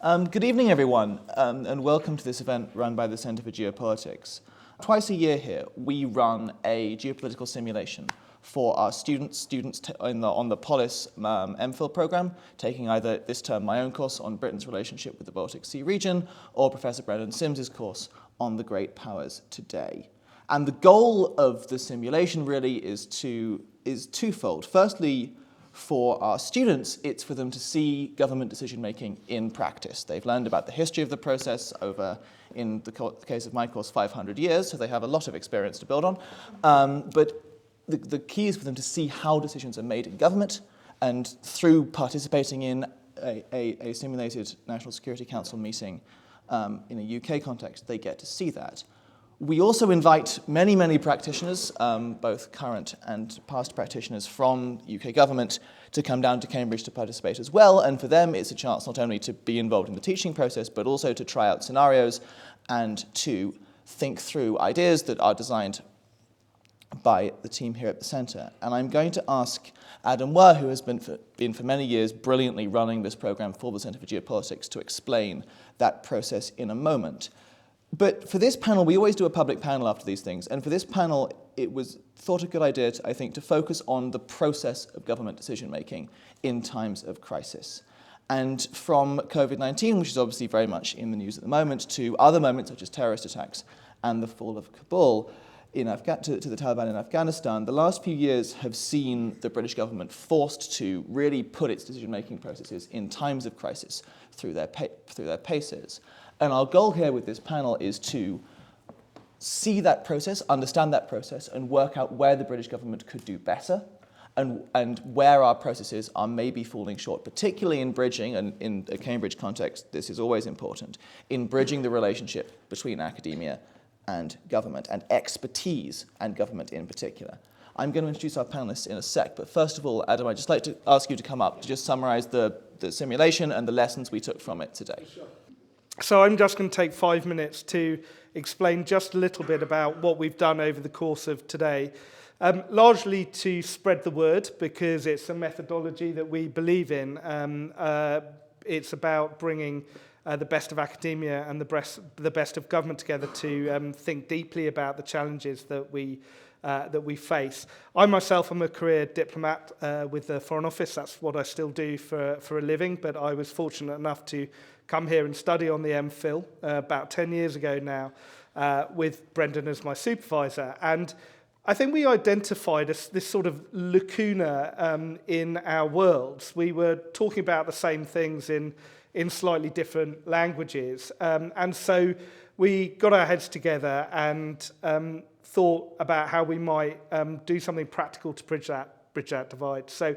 Good evening, everyone, and welcome to this event run by the Centre for Geopolitics. Twice a year here, we run a geopolitical simulation for our students on the Polis MPhil program, taking either this term my own course on Britain's relationship with the Baltic Sea region, or Professor Brendan Sims's course on the Great Powers Today. And the goal of the simulation really is twofold. Firstly, for our students, it's for them to see government decision-making in practice. They've learned about the history of the process over, in the case of my course, 500 years, so they have a lot of experience to build on. But the key is for them to see how decisions are made in government, and through participating in a simulated National Security Council meeting in a UK context, they get to see that. We also invite many practitioners, both current and past practitioners from UK government, to come down to Cambridge to participate as well. And for them, it's a chance not only to be involved in the teaching process, but also to try out scenarios and to think through ideas that are designed by the team here at the centre. And I'm going to ask Adam Wurr, who has been for many years brilliantly running this program for the Centre for Geopolitics, to explain that process in a moment. But for this panel, we always do a public panel after these things, and for this panel, it was thought a good idea, I think, to focus on the process of government decision-making in times of crisis. And from COVID-19, which is obviously very much in the news at the moment, to other moments such as terrorist attacks and the fall of Kabul, to the Taliban in Afghanistan, the last few years have seen the British government forced to really put its decision-making processes in times of crisis through their paces. And our goal here with this panel is to see that process, understand that process, and work out where the British government could do better and where our processes are maybe falling short, particularly in bridging, and in a Cambridge context, this is always important, in bridging the relationship between academia and government, and expertise and government in particular. I'm going to introduce our panelists in a sec, but first of all, Adam, I'd just like to ask you to come up to just summarize the simulation and the lessons we took from it today. Sure. So I'm just going to take 5 minutes to explain just a little bit about what we've done over the course of today, largely to spread the word, because it's a methodology that we believe in. It's about bringing the best of academia and the best of government together to think deeply about the challenges that we face. I myself am a career diplomat with the Foreign Office. That's what I still do for a living, but I was fortunate enough to come here and study on the MPhil about 10 years ago now with Brendan as my supervisor. And I think we identified this sort of lacuna in our worlds. We were talking about the same things in slightly different languages. And so we got our heads together and thought about how we might do something practical to bridge that divide. So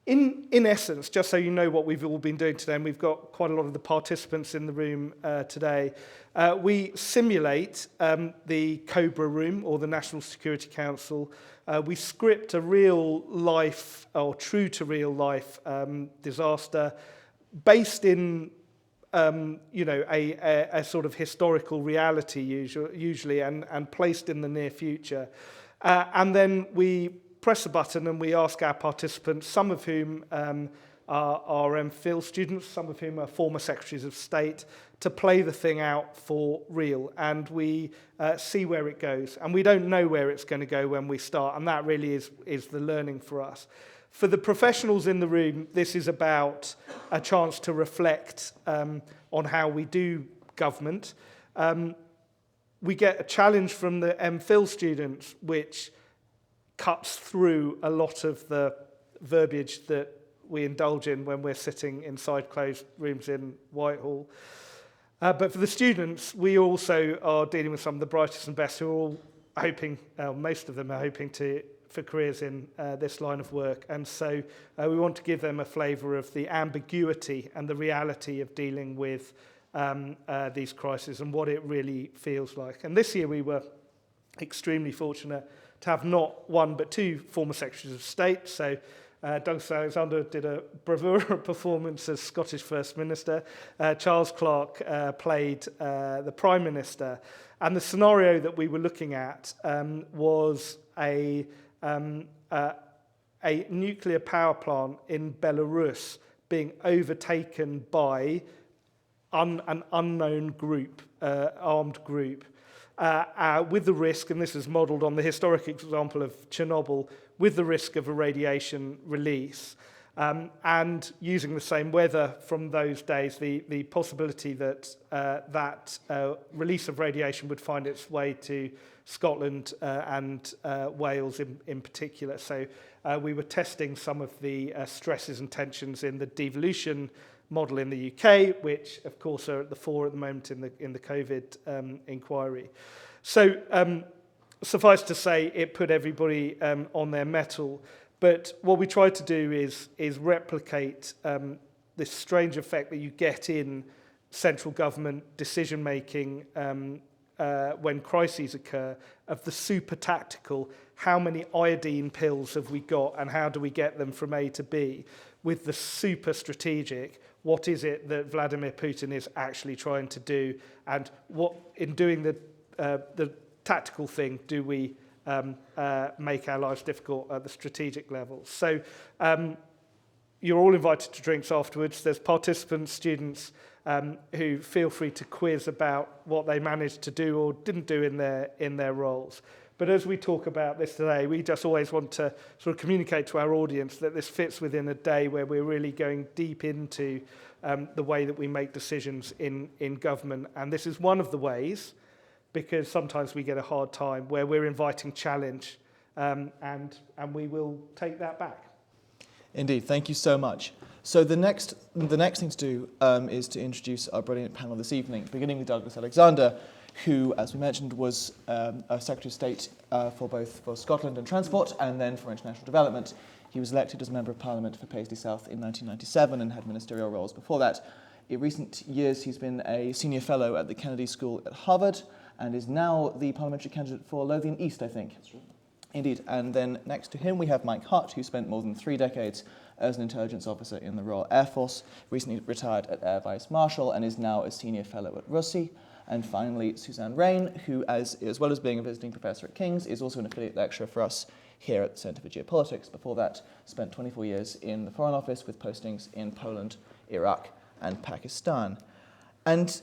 in essence, just so you know what we've all been doing today, and we've got quite a lot of the participants in the room today, we simulate the COBRA room, or the National Security Council. We script a real-life, or true-to-real-life disaster based in a sort of historical reality usually and placed in the near future. And then we press a button and we ask our participants, some of whom are MPhil students, some of whom are former secretaries of state, to play the thing out for real. And we see where it goes. And we don't know where it's going to go when we start. And that really is the learning for us. For the professionals in the room, this is about a chance to reflect on how we do government. We get a challenge from the MPhil students, which cuts through a lot of the verbiage that we indulge in when we're sitting inside closed rooms in Whitehall. But for the students, we also are dealing with some of the brightest and best who are all hoping, most of them are hoping for careers in this line of work. And so we want to give them a flavour of the ambiguity and the reality of dealing with these crises and what it really feels like. And this year we were extremely fortunate to have not one but two former secretaries of state. So Douglas Alexander did a bravura performance as Scottish First Minister. Charles Clarke played the Prime Minister. And the scenario that we were looking at was a nuclear power plant in Belarus being overtaken by an unknown group, armed group, with the risk, and this is modelled on the historic example of Chernobyl, with the risk of a radiation release. And using the same weather from those days, the possibility that that release of radiation would find its way to Scotland and Wales in particular. So we were testing some of the stresses and tensions in the devolution model in the UK, which of course are at the fore at the moment in the COVID inquiry. So suffice to say, it put everybody on their mettle. But what we try to do is replicate this strange effect that you get in central government decision-making when crises occur, of the super tactical, how many iodine pills have we got and how do we get them from A to B, with the super strategic, what is it that Vladimir Putin is actually trying to do, and what, in doing the tactical thing, do we make our lives difficult at the strategic level. So you're all invited to drinks afterwards. There's participants, students who feel free to quiz about what they managed to do or didn't do in their roles. But as we talk about this today, we just always want to sort of communicate to our audience that this fits within a day where we're really going deep into the way that we make decisions in government. And this is one of the ways, because sometimes we get a hard time, where we're inviting challenge, and we will take that back. Indeed, thank you so much. So the next thing to do is to introduce our brilliant panel this evening, beginning with Douglas Alexander, who, as we mentioned, was a Secretary of State for Scotland and Transport, and then for International Development. He was elected as a Member of Parliament for Paisley South in 1997 and had ministerial roles before that. In recent years, he's been a senior fellow at the Kennedy School at Harvard, and is now the parliamentary candidate for Lothian East, I think. That's right. Indeed. And then next to him, we have Mike Hutt, who spent more than 3 decades as an intelligence officer in the Royal Air Force, recently retired at Air Vice Marshal, and is now a senior fellow at RUSI. And finally, Suzanne Rain, who, as well as being a visiting professor at King's, is also an affiliate lecturer for us here at the Centre for Geopolitics. Before that, spent 24 years in the Foreign Office with postings in Poland, Iraq, and Pakistan. And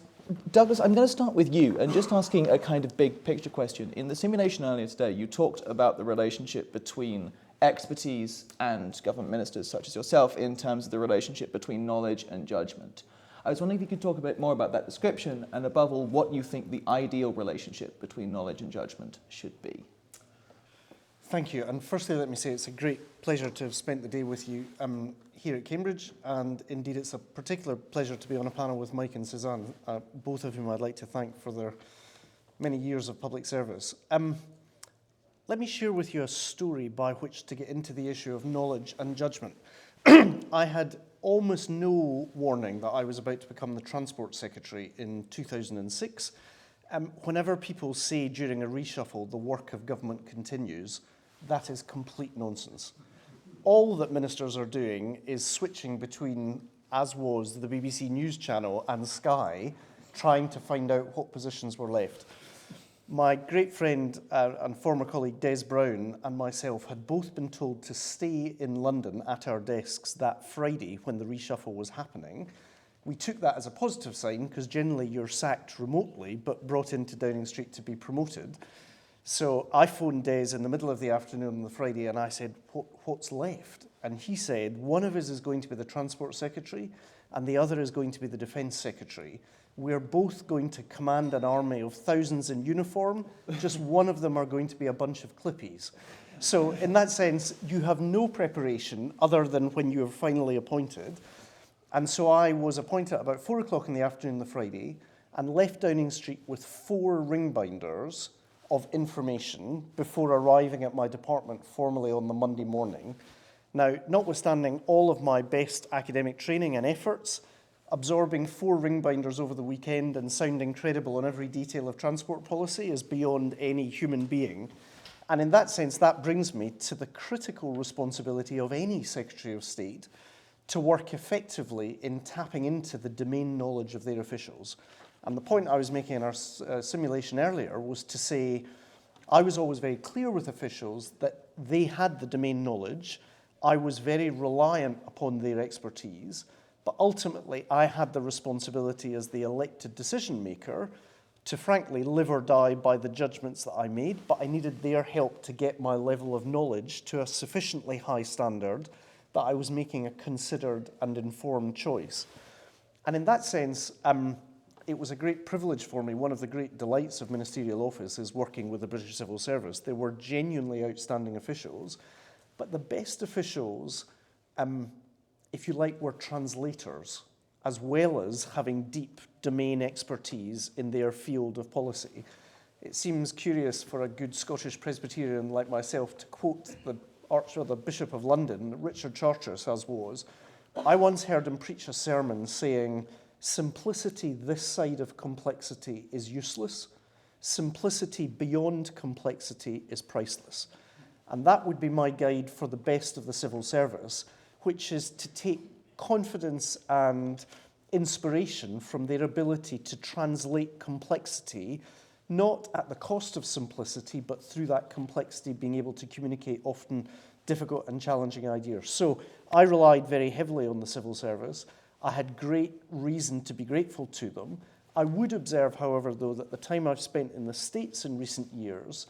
Douglas, I'm going to start with you and just asking a kind of big picture question. In the simulation earlier today, you talked about the relationship between expertise and government ministers such as yourself in terms of the relationship between knowledge and judgment. I was wondering if you could talk a bit more about that description and above all, what you think the ideal relationship between knowledge and judgment should be. Thank you. And firstly, let me say it's a great pleasure to have spent the day with you here at Cambridge, and indeed it's a particular pleasure to be on a panel with Mike and Suzanne, both of whom I'd like to thank for their many years of public service. Let me share with you a story by which to get into the issue of knowledge and judgment. I had almost no warning that I was about to become the Transport Secretary in 2006. Whenever people say during a reshuffle the work of government continues, that is complete nonsense. All that ministers are doing is switching between, as was the BBC News Channel and Sky, trying to find out what positions were left. My great friend and former colleague Des Brown and myself had both been told to stay in London at our desks that Friday when the reshuffle was happening. We took that as a positive sign because generally you're sacked remotely but brought into Downing Street to be promoted. So I phoned Des in the middle of the afternoon on the Friday and I said, what's left? And he said, one of us is going to be the Transport Secretary and the other is going to be the Defence Secretary. We're both going to command an army of thousands in uniform. Just one of them are going to be a bunch of clippies. So in that sense, you have no preparation other than when you are finally appointed. And so I was appointed at about 4 o'clock in the afternoon on the Friday and left Downing Street with 4 ring binders of information before arriving at my department formally on the Monday morning. Now, notwithstanding all of my best academic training and efforts, absorbing 4 ring binders over the weekend and sounding credible on every detail of transport policy is beyond any human being. And in that sense, that brings me to the critical responsibility of any Secretary of State to work effectively in tapping into the domain knowledge of their officials. And the point I was making in our simulation earlier was to say, I was always very clear with officials that they had the domain knowledge. I was very reliant upon their expertise, But ultimately, I had the responsibility as the elected decision maker to frankly live or die by the judgments that I made, but I needed their help to get my level of knowledge to a sufficiently high standard that I was making a considered and informed choice. And in that sense, it was a great privilege for me. One of the great delights of ministerial office is working with the British Civil Service. They were genuinely outstanding officials, but the best officials, if you like, were translators, as well as having deep domain expertise in their field of policy. It seems curious for a good Scottish Presbyterian like myself to quote the Bishop of London, Richard Charteris as was. I once heard him preach a sermon saying, simplicity this side of complexity is useless. Simplicity beyond complexity is priceless. And that would be my guide for the best of the civil service, which is to take confidence and inspiration from their ability to translate complexity, not at the cost of simplicity, but through that complexity being able to communicate often difficult and challenging ideas. So I relied very heavily on the civil service. I had great reason to be grateful to them. I would observe, however, though, that the time I've spent in the States in recent years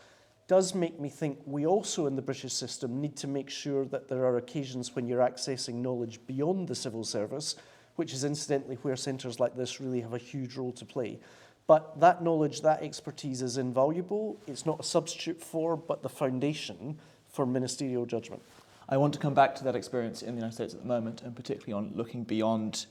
does make me think we also in the British system need to make sure that there are occasions when you're accessing knowledge beyond the civil service, which is incidentally where centres like this really have a huge role to play. But that knowledge, that expertise is invaluable. It's not a substitute for, but the foundation for ministerial judgment. I want to come back to that experience in the United States at the moment, and particularly on looking beyond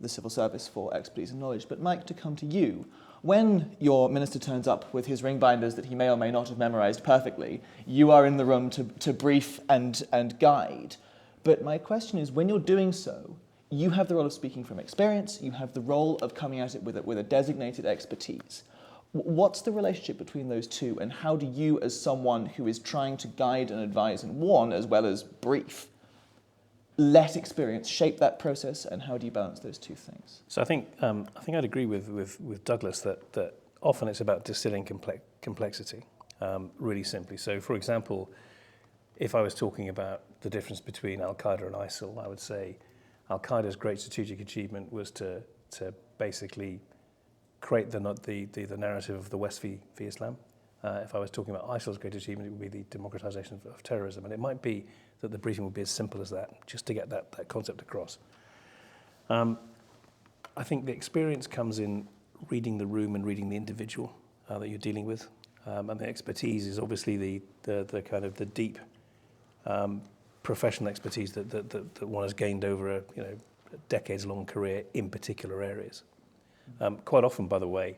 the civil service for expertise and knowledge. But Mike, to come to you, when your minister turns up with his ring binders that he may or may not have memorised perfectly, you are in the room to brief and guide. But my question is, when you're doing so, you have the role of speaking from experience, you have the role of coming at it with a designated expertise. What's the relationship between those two, and how do you, as someone who is trying to guide and advise and warn as well as brief, let experience shape that process, and how do you balance those two things? So I think I'd agree with Douglas that often it's about distilling complexity, really simply. So, for example, if I was talking about the difference between Al-Qaeda and ISIL, I would say Al-Qaeda's great strategic achievement was to basically create the narrative of the West v Islam. If I was talking about ISIL's great achievement, it would be the democratization of terrorism. And it might be that the briefing would be as simple as that, just to get that concept across. I think the experience comes in reading the room and reading the individual that you're dealing with. And the expertise is obviously the kind of the deep professional expertise that one has gained over a decades-long career in particular areas. Quite often, by the way,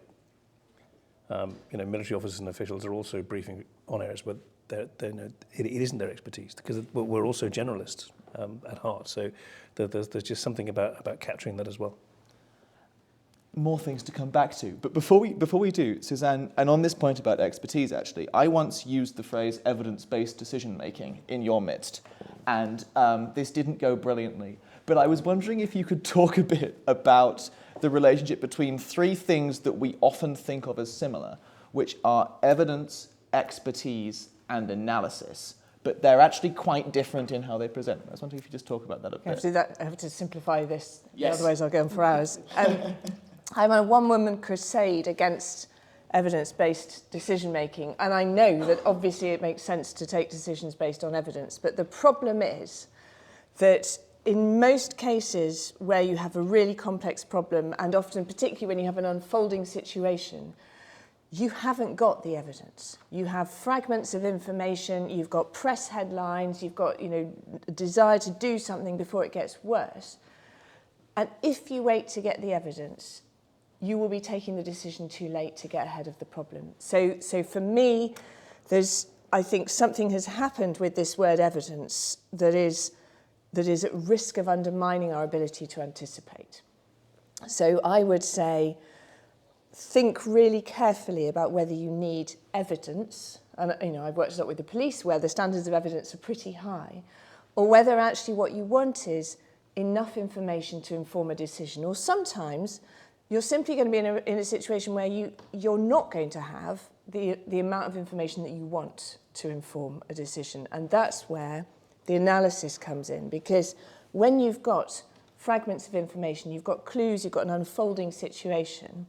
military officers and officials are also briefing on areas where it isn't their expertise, because we're also generalists at heart. So there's just something about capturing that as well. More things to come back to. But before we do, Suzanne, and on this point about expertise, actually, I once used the phrase evidence-based decision-making in your midst, and this didn't go brilliantly. But I was wondering if you could talk a bit about the relationship between three things that we often think of as similar, which are evidence, expertise, and analysis. But they're actually quite different in how they present. I was wondering if you just talk about that a bit. I have to simplify this, yes. Otherwise I'll go on for hours. I'm on a one-woman crusade against evidence-based decision-making, and I know that obviously it makes sense to take decisions based on evidence, but the problem is that in most cases where you have a really complex problem, and often particularly when you have an unfolding situation, you haven't got the evidence. You have fragments of information, you've got press headlines, you've got a desire to do something before it gets worse. And if you wait to get the evidence, you will be taking the decision too late to get ahead of the problem. So for me, I think something has happened with this word evidence that is at risk of undermining our ability to anticipate. So I would say, think really carefully about whether you need evidence, and I've worked a lot with the police where the standards of evidence are pretty high, or whether actually what you want is enough information to inform a decision. Or sometimes you're simply going to be in a situation where you're not going to have the amount of information that you want to inform a decision. And that's where the analysis comes in, because when you've got fragments of information, you've got clues, you've got an unfolding situation,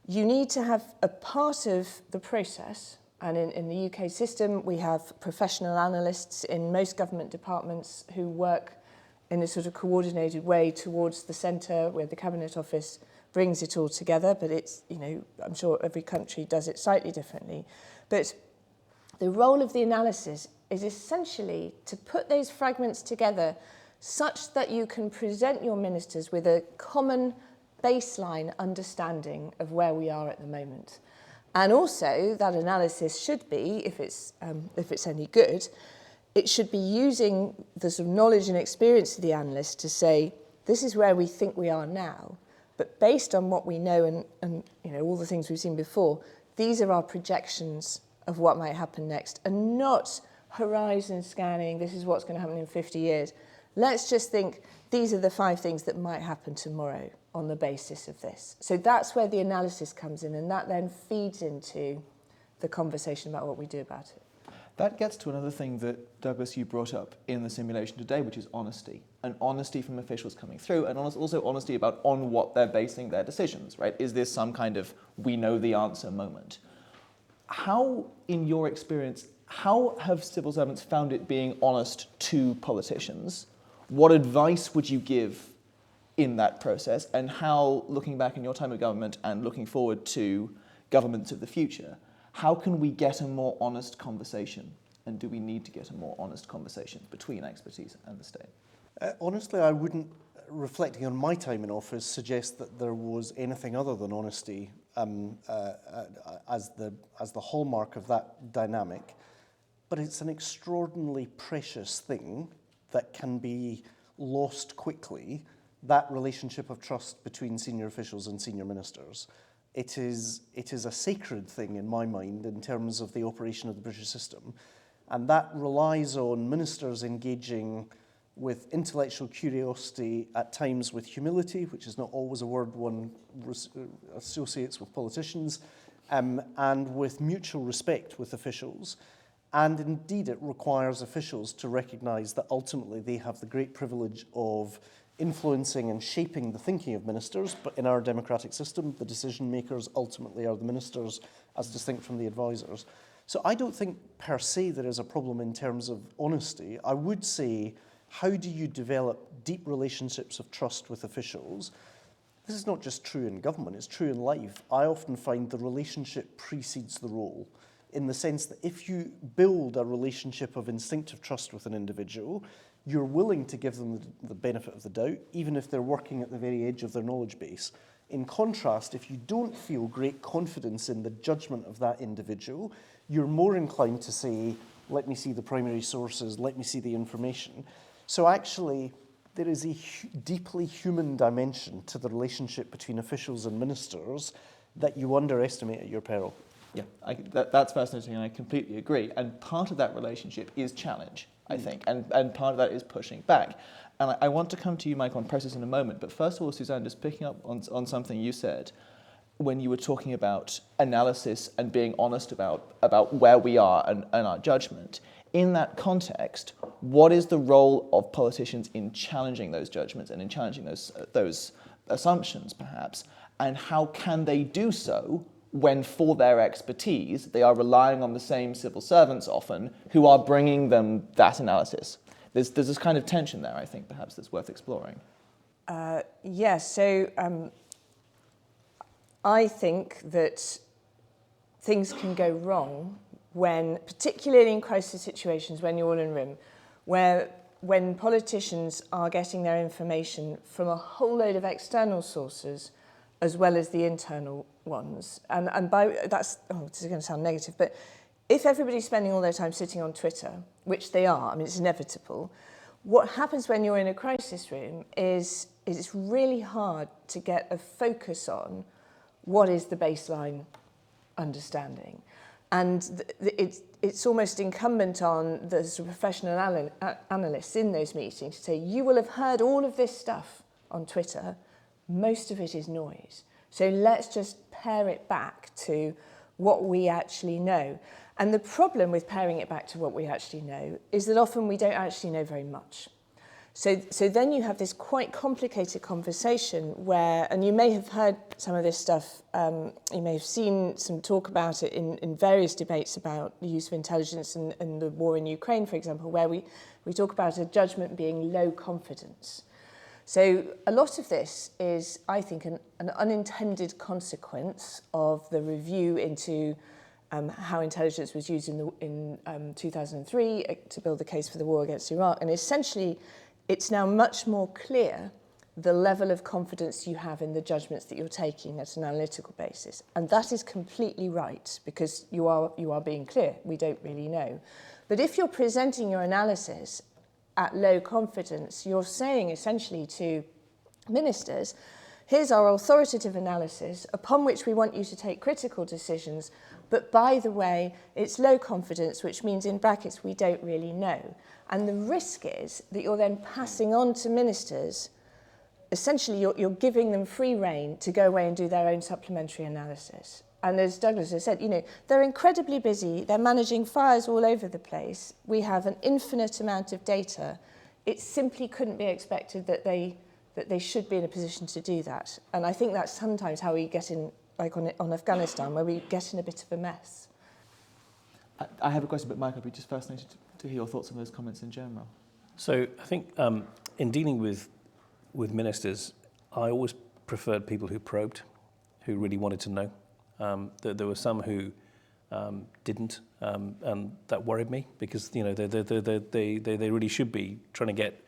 you need to have a part of the process, and in the UK system we have professional analysts in most government departments who work in a sort of coordinated way towards the centre where the Cabinet Office brings it all together, but it's, you know, I'm sure every country does it slightly differently. But the role of the analysis is essentially to put those fragments together such that you can present your ministers with a common baseline understanding of where we are at the moment. And also that analysis should be, if it's any good, it should be using the sort of knowledge and experience of the analyst to say, this is where we think we are now, but based on what we know and you know, all the things we've seen before, these are our projections of what might happen next, and not horizon scanning, this is what's going to happen in 50 years. Let's just think, these are the 5 things that might happen tomorrow on the basis of this. So that's where the analysis comes in, and that then feeds into the conversation about what we do about it. That gets to another thing that, Douglas, you brought up in the simulation today, which is honesty. And honesty from officials coming through, and also honesty about on what they're basing their decisions, right? Is this some kind of we know the answer moment? How, in your experience, how have civil servants found it being honest to politicians? What advice would you give in that process? And how, looking back in your time of government and looking forward to governments of the future, how can we get a more honest conversation? And do we need to get a more honest conversation between expertise and the state? Honestly, I wouldn't, reflecting on my time in office, suggest that there was anything other than honesty as the hallmark of that dynamic. But it's an extraordinarily precious thing that can be lost quickly, that relationship of trust between senior officials and senior ministers. It is a sacred thing in my mind in terms of the operation of the British system. And that relies on ministers engaging with intellectual curiosity, at times with humility, which is not always a word one associates with politicians, and with mutual respect with officials. And indeed, it requires officials to recognise that ultimately they have the great privilege of influencing and shaping the thinking of ministers, but in our democratic system, the decision makers ultimately are the ministers as distinct from the advisors. So I don't think per se there is a problem in terms of honesty. I would say, how do you develop deep relationships of trust with officials? This is not just true in government, it's true in life. I often find the relationship precedes the role, in the sense that if you build a relationship of instinctive trust with an individual, you're willing to give them the benefit of the doubt, even if they're working at the very edge of their knowledge base. In contrast, if you don't feel great confidence in the judgment of that individual, you're more inclined to say, let me see the primary sources, let me see the information. So actually, there is a deeply human dimension to the relationship between officials and ministers that you underestimate at your peril. Yeah, that's fascinating, and I completely agree. And part of that relationship is challenge, I think, and part of that is pushing back. And I want to come to you, Mike, on process in a moment. But first of all, Suzanne, just picking up on something you said when you were talking about analysis and being honest about where we are and our judgment. In that context, what is the role of politicians in challenging those judgments and in challenging those assumptions, perhaps? And how can they do so when, for their expertise, they are relying on the same civil servants often who are bringing them that analysis? There's this kind of tension there, I think, perhaps, that's worth exploring. Yes, so I think that things can go wrong when, particularly in crisis situations, when you're all in a room, when politicians are getting their information from a whole load of external sources as well as the internal ones. And by that's, this is going to sound negative, but if everybody's spending all their time sitting on Twitter, which they are, I mean, it's inevitable, what happens when you're in a crisis room is it's really hard to get a focus on what is the baseline understanding. And it's almost incumbent on the sort of professional analysts in those meetings to say, you will have heard all of this stuff on Twitter. Most of it is noise. So let's just pare it back to what we actually know. And the problem with paring it back to what we actually know is that often we don't actually know very much. So then you have this quite complicated conversation where, and you may have heard some of this stuff, you may have seen some talk about it in various debates about the use of intelligence and the war in Ukraine, for example, where we talk about a judgment being low confidence. So a lot of this is, I think, an unintended consequence of the review into how intelligence was used in 2003 to build the case for the war against Iraq. And essentially, it's now much more clear the level of confidence you have in the judgments that you're taking at an analytical basis. And that is completely right, because you are being clear. We don't really know. But if you're presenting your analysis at low confidence, you're saying essentially to ministers, here's our authoritative analysis upon which we want you to take critical decisions, but by the way, it's low confidence, which means in brackets, we don't really know. And the risk is that you're then passing on to ministers, essentially you're giving them free rein to go away and do their own supplementary analysis. And as Douglas has said, they're incredibly busy, they're managing fires all over the place, we have an infinite amount of data. It simply couldn't be expected that they should be in a position to do that. And I think that's sometimes how we get in, like on Afghanistan, where we get in a bit of a mess. I have a question, but Mike, I'd be just fascinated to hear your thoughts on those comments in general. So I think in dealing with ministers, I always preferred people who probed, who really wanted to know. There were some who didn't, and that worried me, because they really should be trying to get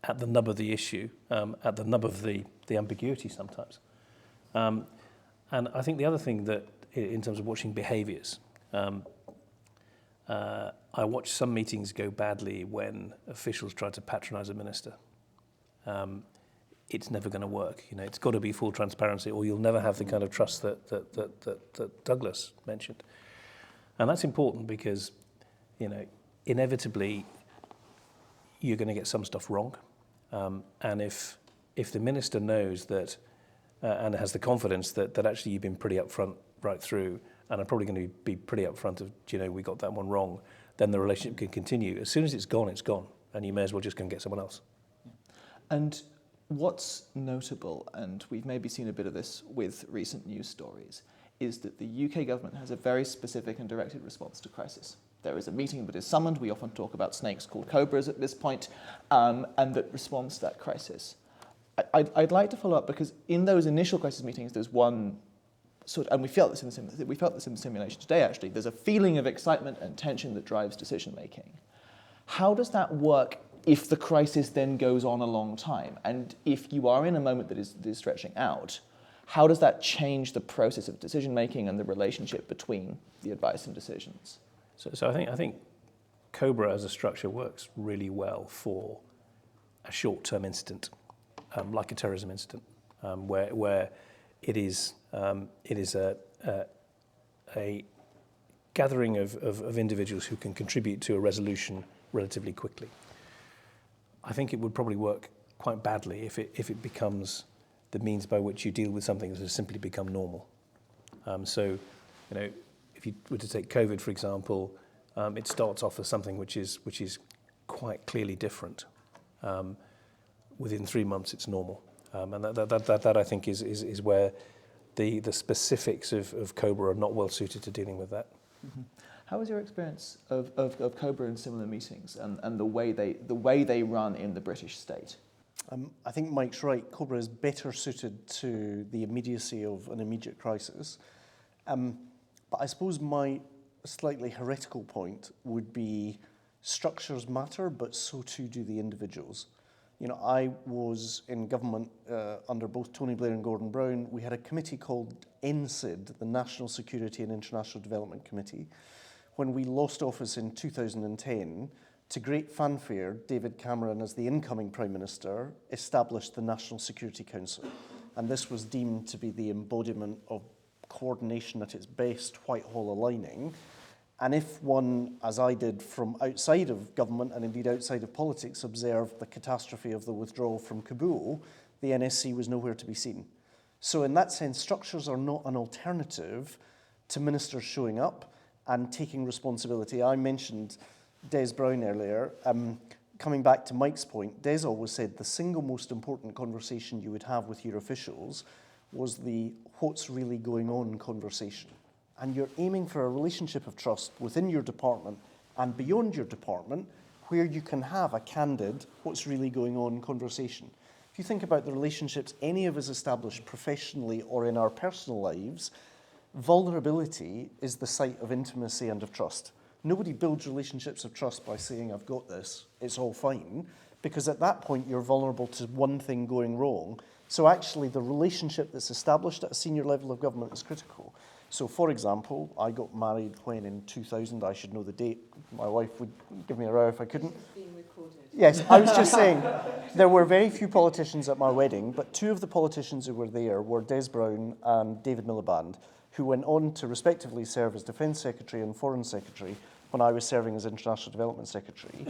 at the nub of the issue, at the nub of the ambiguity sometimes. And I think the other thing that, in terms of watching behaviours, I watched some meetings go badly when officials tried to patronise a minister. It's never going to work. It's got to be full transparency, or you'll never have the kind of trust that Douglas mentioned. And that's important because, inevitably, you're going to get some stuff wrong. And if the minister knows that and has the confidence that actually you've been pretty upfront right through, and I'm probably going to be pretty upfront of, we got that one wrong, then the relationship can continue. As soon as it's gone, and you may as well just go and get someone else. And what's notable, and we've maybe seen a bit of this with recent news stories, is that the UK government has a very specific and directed response to crisis. There is a meeting that is summoned. We often talk about snakes called cobras at this point, and that responds to that crisis. I'd like to follow up, because in those initial crisis meetings, there's one sort of, and we felt this in the simulation today, actually. There's a feeling of excitement and tension that drives decision-making. How does that work if the crisis then goes on a long time? And if you are in a moment that is stretching out, how does that change the process of decision-making and the relationship between the advice and decisions? So I think COBRA as a structure works really well for a short-term incident, like a terrorism incident, where it is a gathering of individuals who can contribute to a resolution relatively quickly. I think it would probably work quite badly if it becomes the means by which you deal with something that has simply become normal. So, if you were to take COVID, for example, it starts off as something which is quite clearly different. Within 3 months, it's normal, and that I think is where the specifics of COBRA are not well suited to dealing with that. Mm-hmm. How was your experience of COBRA in similar meetings and the way they run in the British state? I think Mike's right. COBRA is better suited to the immediacy of an immediate crisis. But I suppose my slightly heretical point would be structures matter, but so too do the individuals. I was in government under both Tony Blair and Gordon Brown. We had a committee called NSID, the National Security and International Development Committee. When we lost office in 2010, to great fanfare, David Cameron, as the incoming Prime Minister, established the National Security Council. And this was deemed to be the embodiment of coordination at its best, Whitehall aligning. And if one, as I did from outside of government and indeed outside of politics, observed the catastrophe of the withdrawal from Kabul, the NSC was nowhere to be seen. So in that sense, structures are not an alternative to ministers showing up and taking responsibility. I mentioned Des Brown earlier. coming back to Mike's point, Des always said the single most important conversation you would have with your officials was the what's really going on conversation. And you're aiming for a relationship of trust within your department and beyond your department where you can have a candid what's really going on conversation. If you think about the relationships any of us establish professionally or in our personal lives, vulnerability is the site of intimacy and of trust. Nobody builds relationships of trust by saying, I've got this, it's all fine, because at that point you're vulnerable to one thing going wrong. So actually the relationship that's established at a senior level of government is critical. So for example, I got married when in 2000, I should know the date, my wife would give me a row if I couldn't. It's being recorded. Yes, I was just saying, there were very few politicians at my wedding, but two of the politicians who were there were Des Brown and David Miliband, who went on to respectively serve as Defence Secretary and Foreign Secretary when I was serving as International Development Secretary.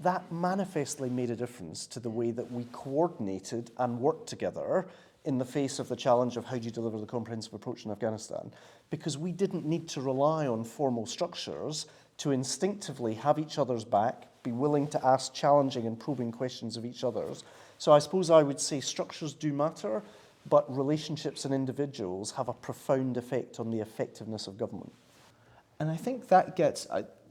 That manifestly made a difference to the way that we coordinated and worked together in the face of the challenge of how do you deliver the comprehensive approach in Afghanistan, because we didn't need to rely on formal structures to instinctively have each other's back, be willing to ask challenging and probing questions of each other's. So I suppose I would say structures do matter, but relationships and individuals have a profound effect on the effectiveness of government. And I think that gets,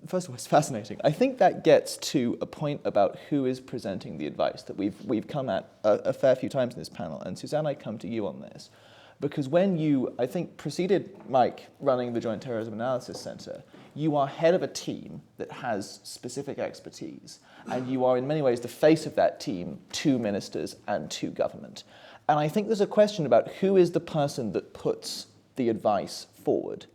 first of all, it's fascinating. I think that gets to a point about who is presenting the advice that we've come at a fair few times in this panel. And Suzanne, I come to you on this. Because when you, I think, preceded Mike running the Joint Terrorism Analysis Centre, you are head of a team that has specific expertise. And you are in many ways the face of that team to ministers and to government. And I think there's a question about who is the person that puts the advice forward.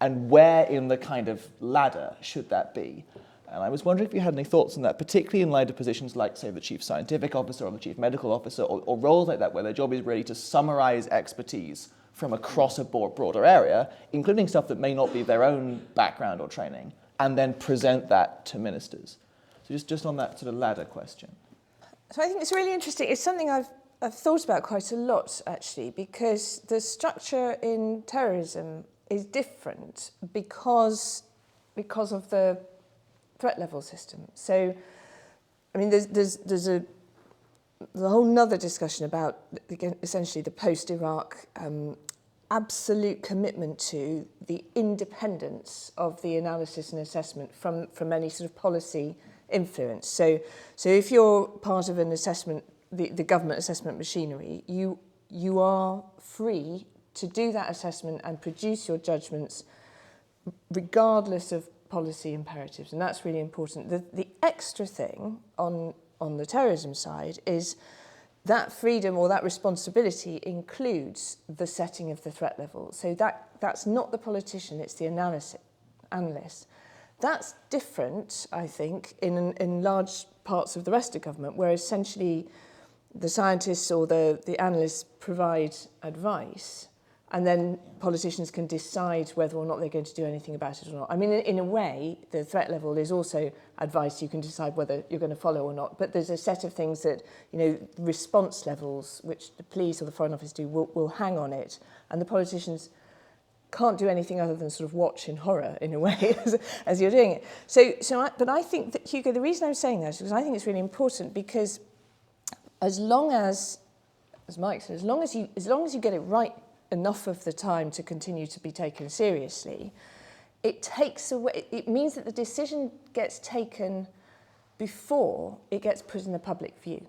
And where in the kind of ladder should that be? And I was wondering if you had any thoughts on that, particularly in light of positions like, say, the Chief Scientific Officer or the Chief Medical Officer, or roles like that, where their job is really to summarize expertise from across a broader area, including stuff that may not be their own background or training, and then present that to ministers. So just on that sort of ladder question. So I think it's really interesting. It's something I've thought about quite a lot, actually, because the structure in terrorism is different because of the threat level system. So, I mean, there's a whole nother discussion about essentially the post-Iraq absolute commitment to the independence of the analysis and assessment from any sort of policy influence. So if you're part of an assessment, the government assessment machinery, you are free to do that assessment and produce your judgments regardless of policy imperatives, and that's really important. The extra thing on the terrorism side is that freedom or that responsibility includes the setting of the threat level. So that's not the politician, it's the analyst. That's different, I think, in large parts of the rest of government, where essentially the scientists or the analysts provide advice, and then politicians can decide whether or not they're going to do anything about it or not. I mean, in a way, the threat level is also advice. You can decide whether you're going to follow or not. But there's a set of things that, response levels, which the police or the Foreign Office do, will hang on it. And the politicians can't do anything other than sort of watch in horror, in a way, as you're doing it. But I think that, Hugo, the reason I'm saying that is because I think it's really important, because as long as Mike said, as long as you get it right enough of the time to continue to be taken seriously, it means that the decision gets taken before it gets put in the public view.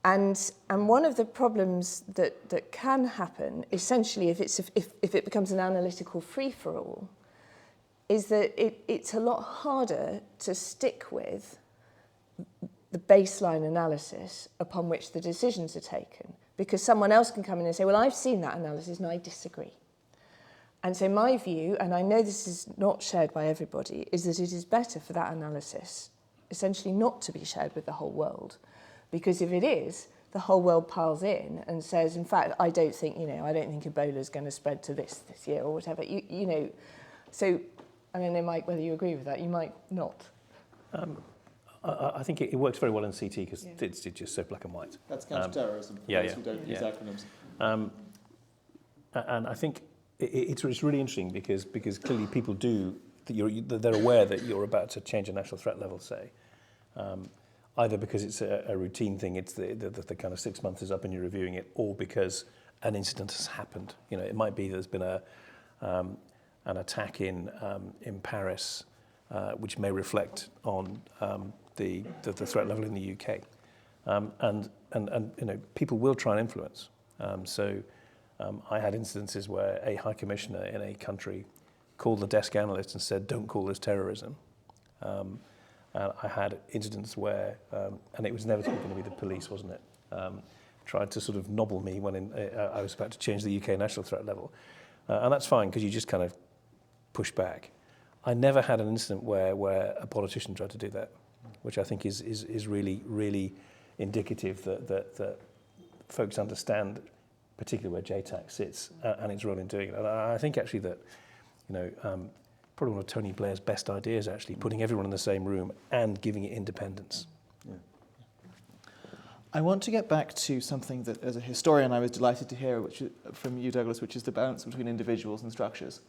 And one of the problems that can happen, essentially, if it becomes an analytical free-for-all, is that it's a lot harder to stick with the baseline analysis upon which the decisions are taken, because someone else can come in and say, well, I've seen that analysis and I disagree. And so my view, and I know this is not shared by everybody, is that it is better for that analysis essentially not to be shared with the whole world. Because if it is, the whole world piles in and says, in fact, I don't think Ebola is going to spread to this year or whatever. So I don't know, Mike, whether you agree with that. You might not. I think it works very well in CT because it's just so black and white. That's counter-terrorism. We don't use acronyms. And I think it's really interesting because clearly people they're aware that you're about to change a national threat level, say. either because it's a routine thing, it's the kind of 6 months is up and you're reviewing it, or because an incident has happened. You know, it might be there's been an attack in Paris, which may reflect on the threat level in the UK, and you know, people will try and influence. I had instances where a high commissioner in a country called the desk analyst and said, "Don't call this terrorism." I had incidents where, and it was inevitably going to be the police, wasn't it? Tried to sort of nobble me when I was about to change the UK national threat level. And that's fine, because you just kind of push back. I never had an incident where a politician tried to do that, which I think is really, really indicative that folks understand, particularly where JTAC sits and its role in doing it. And I think actually that, you know, probably one of Tony Blair's best ideas, actually, putting everyone in the same room and giving it independence. Yeah. I want to get back to something that, as a historian, I was delighted to hear from you, Douglas, which is the balance between individuals and structures.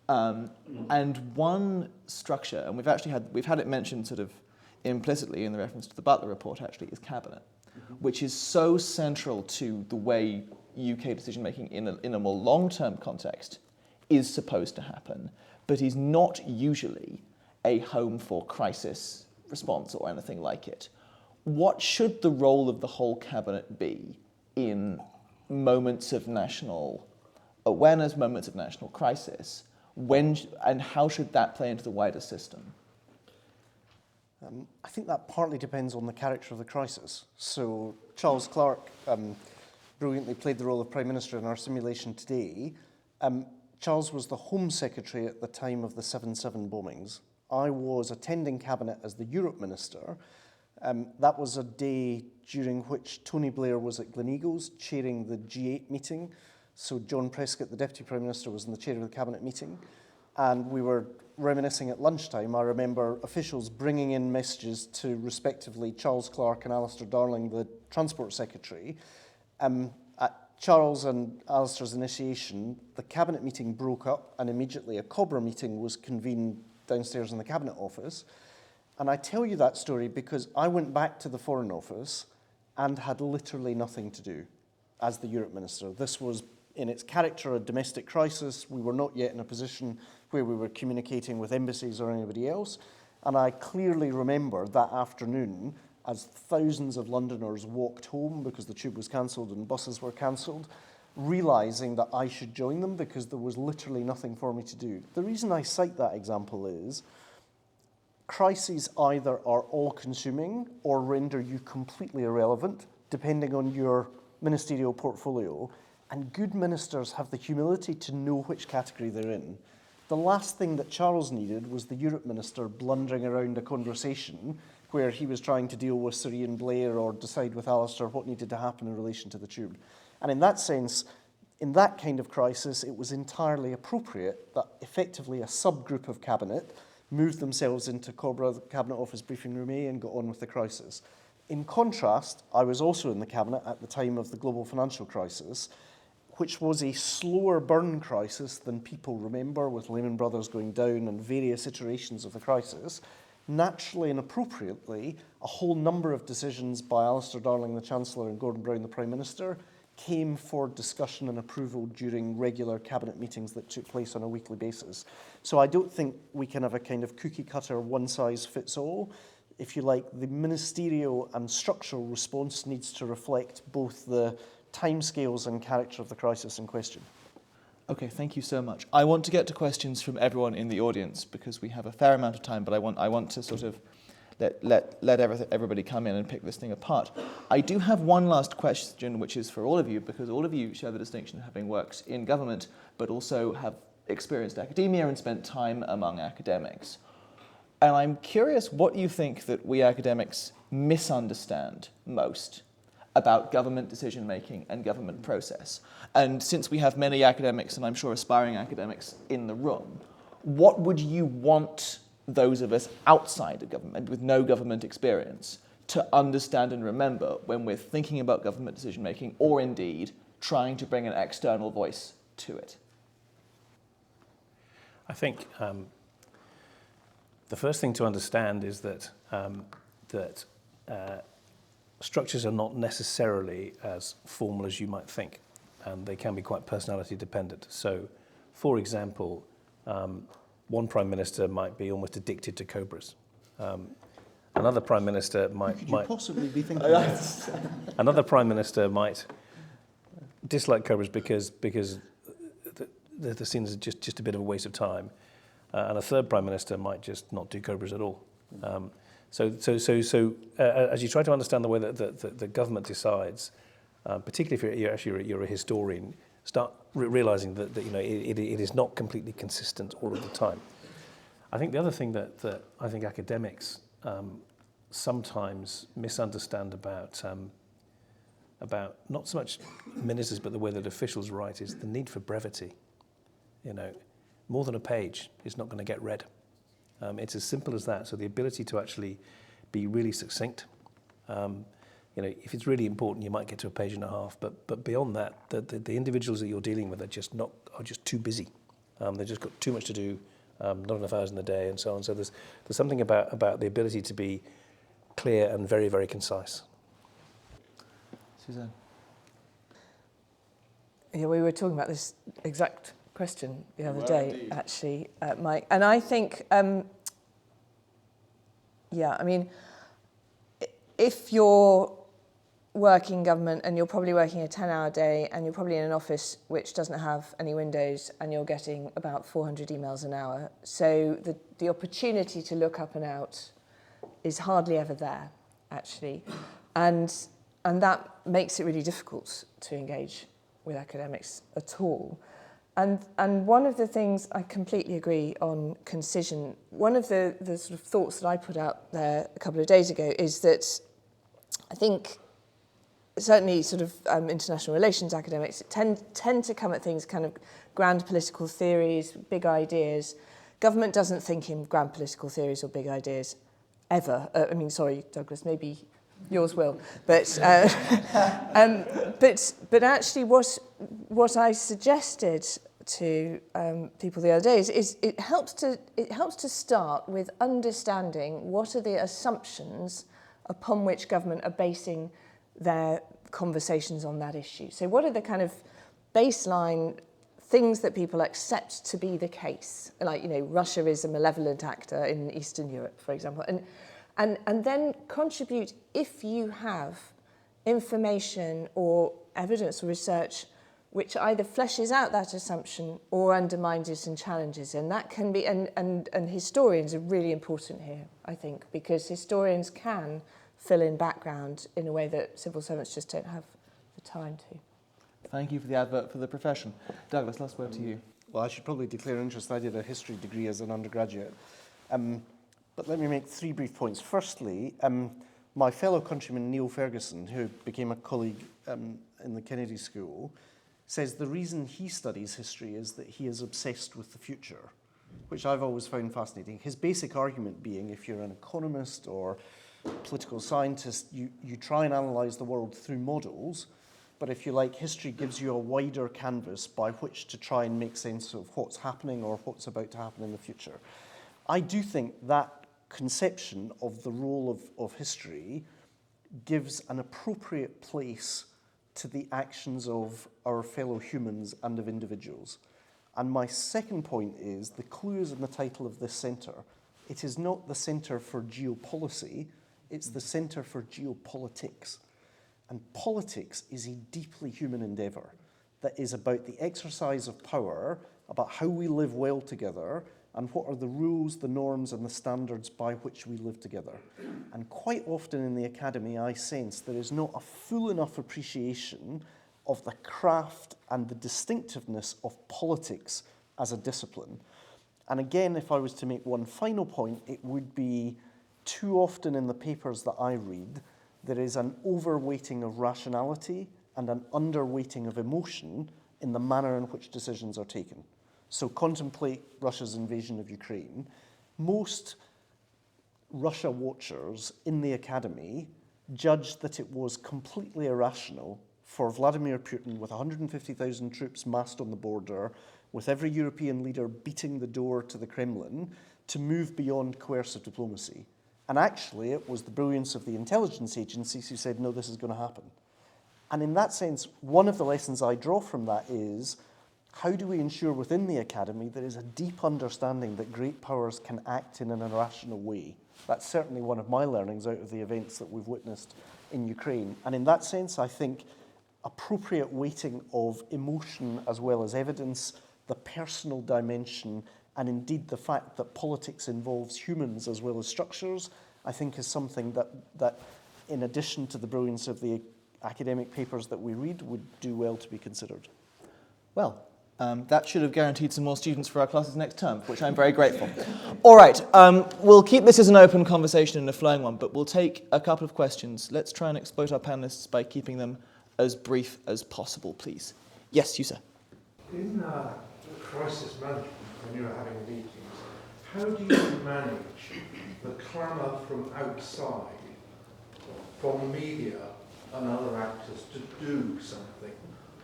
And one structure, and we've had it mentioned sort of implicitly in the reference to the Butler report, actually, is cabinet, which is so central to the way UK decision-making in a more long-term context is supposed to happen, but is not usually a home for crisis response or anything like it. What should the role of the whole cabinet be in moments of national awareness, moments of national crisis? And how should that play into the wider system? I think that partly depends on the character of the crisis. So Charles Clarke brilliantly played the role of Prime Minister in our simulation today. Charles was the Home Secretary at the time of the 7/7 bombings. I was attending Cabinet as the Europe Minister. That was a day during which Tony Blair was at Gleneagles chairing the G8 meeting. So John Prescott, the Deputy Prime Minister, was in the chair of the Cabinet meeting. And we were reminiscing at lunchtime. I remember officials bringing in messages to, respectively, Charles Clarke and Alistair Darling, the Transport Secretary. At Charles and Alistair's initiation, the Cabinet meeting broke up, and immediately a COBRA meeting was convened downstairs in the Cabinet office. And I tell you that story because I went back to the Foreign Office and had literally nothing to do as the Europe Minister. This was, in its character, a domestic crisis. We were not yet in a position where we were communicating with embassies or anybody else. And I clearly remember that afternoon, as thousands of Londoners walked home because the tube was cancelled and buses were cancelled, realising that I should join them because there was literally nothing for me to do. The reason I cite that example is crises either are all-consuming or render you completely irrelevant, depending on your ministerial portfolio, and good ministers have the humility to know which category they're in. The last thing that Charles needed was the Europe Minister blundering around a conversation where he was trying to deal with Sir Ian Blair or decide with Alistair what needed to happen in relation to the tube. And in that sense, in that kind of crisis, it was entirely appropriate that effectively a subgroup of Cabinet moved themselves into COBRA, the Cabinet Office briefing room A, and got on with the crisis. In contrast, I was also in the Cabinet at the time of the global financial crisis, which was a slower burn crisis than people remember, with Lehman Brothers going down and various iterations of the crisis. Naturally and appropriately, a whole number of decisions by Alistair Darling, the Chancellor, and Gordon Brown, the Prime Minister, came for discussion and approval during regular Cabinet meetings that took place on a weekly basis. So I don't think we can have a kind of cookie-cutter, one-size-fits-all. If you like, the ministerial and structural response needs to reflect both the timescales and character of the crisis in question. Okay, thank you so much. I want to get to questions from everyone in the audience because we have a fair amount of time, but I want to sort of let everybody come in and pick this thing apart. I do have one last question, which is for all of you, because all of you share the distinction of having worked in government, but also have experienced academia and spent time among academics. And I'm curious what you think that we academics misunderstand most about government decision-making and government process. And since we have many academics, and I'm sure aspiring academics in the room, what would you want those of us outside of government, with no government experience, to understand and remember when we're thinking about government decision-making, or indeed trying to bring an external voice to it? I think the first thing to understand is that structures are not necessarily as formal as you might think, and they can be quite personality dependent. So, for example, one prime minister might be almost addicted to cobras. Another prime minister might possibly be thinking another prime minister might dislike cobras because they're seen as just a bit of a waste of time, and a third prime minister might just not do cobras at all. So as you try to understand the way that the government decides, particularly if you're a historian, start realizing that it is not completely consistent all of the time. I think the other thing that I think academics sometimes misunderstand about not so much ministers but the way that officials write is the need for brevity. More than a page is not going to get read. It's as simple as that. So the ability to actually be really succinct. If it's really important, you might get to a page and a half. But beyond that, the individuals that you're dealing with are just too busy. They've just got too much to do, not enough hours in the day, and so on. So there's something about the ability to be clear and very, very concise. Suzanne. Yeah, we were talking about this exact question the other day, actually, Mike. And I think, if you're working government and you're probably working a 10-hour day and you're probably in an office which doesn't have any windows and you're getting about 400 emails an hour, so the opportunity to look up and out is hardly ever there, actually. And that makes it really difficult to engage with academics at all. And one of the things, I completely agree on concision. One of the sort of thoughts that I put out there a couple of days ago is that I think certainly sort of international relations academics tend to come at things kind of grand political theories, big ideas. Government doesn't think in grand political theories or big ideas ever. Sorry, Douglas, maybe yours will. But actually what I suggested to people the other day is it helps to start with understanding what are the assumptions upon which government are basing their conversations on that issue. So what are the kind of baseline things that people accept to be the case? Like, Russia is a malevolent actor in Eastern Europe, for example. And then contribute if you have information or evidence or research which either fleshes out that assumption or undermines it and challenges. And that can be, and historians are really important here, I think, because historians can fill in background in a way that civil servants just don't have the time to. Thank you for the advert for the profession. Douglas, last word to you. Well, I should probably declare interest. I did a history degree as an undergraduate. But let me make 3 brief points. Firstly, my fellow countryman Neil Ferguson, who became a colleague in the Kennedy School, says the reason he studies history is that he is obsessed with the future, which I've always found fascinating. His basic argument being, if you're an economist or political scientist, you try and analyse the world through models, but if you like, history gives you a wider canvas by which to try and make sense of what's happening or what's about to happen in the future. I do think that conception of the role of history gives an appropriate place to the actions of our fellow humans and of individuals. And my second point is, the clue is in the title of this centre. It is not the Centre for Geopolicy, it's the Centre for Geopolitics. And politics is a deeply human endeavour that is about the exercise of power, about how we live well together, and what are the rules, the norms, and the standards by which we live together. And quite often in the academy, I sense there is not a full enough appreciation of the craft and the distinctiveness of politics as a discipline. And again, if I was to make one final point, it would be too often in the papers that I read, there is an overweighting of rationality and an underweighting of emotion in the manner in which decisions are taken. So contemplate Russia's invasion of Ukraine. Most Russia watchers in the academy judged that it was completely irrational for Vladimir Putin, with 150,000 troops massed on the border, with every European leader beating the door to the Kremlin, to move beyond coercive diplomacy. And actually, it was the brilliance of the intelligence agencies who said, no, this is going to happen. And in that sense, one of the lessons I draw from that is, how do we ensure within the academy there is a deep understanding that great powers can act in an irrational way? That's certainly one of my learnings out of the events that we've witnessed in Ukraine. And in that sense, I think appropriate weighting of emotion as well as evidence, the personal dimension, and indeed the fact that politics involves humans as well as structures, I think is something that in addition to the brilliance of the academic papers that we read, would do well to be considered. Well, that should have guaranteed some more students for our classes next term, for which I'm very grateful. All right, we'll keep this as an open conversation and a flowing one, but we'll take a couple of questions. Let's try and exploit our panelists by keeping them as brief as possible, please. Yes, you, sir. In crisis management, when you're having meetings, how do you manage the clamour from outside, from media and other actors to do something?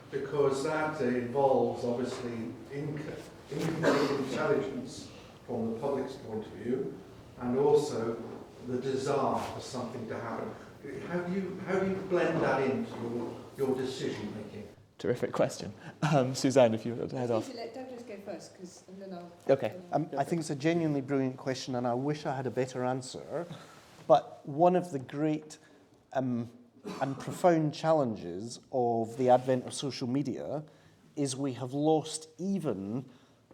Because that involves, obviously, incomplete intelligence from the public's point of view, and also the desire for something to happen. How do you blend that into your decision making? Terrific question. Suzanne, if you would head off. Let Douglas go first, and then I'll... Okay. I think it's a genuinely brilliant question, and I wish I had a better answer. But one of the great and profound challenges of the advent of social media is we have lost even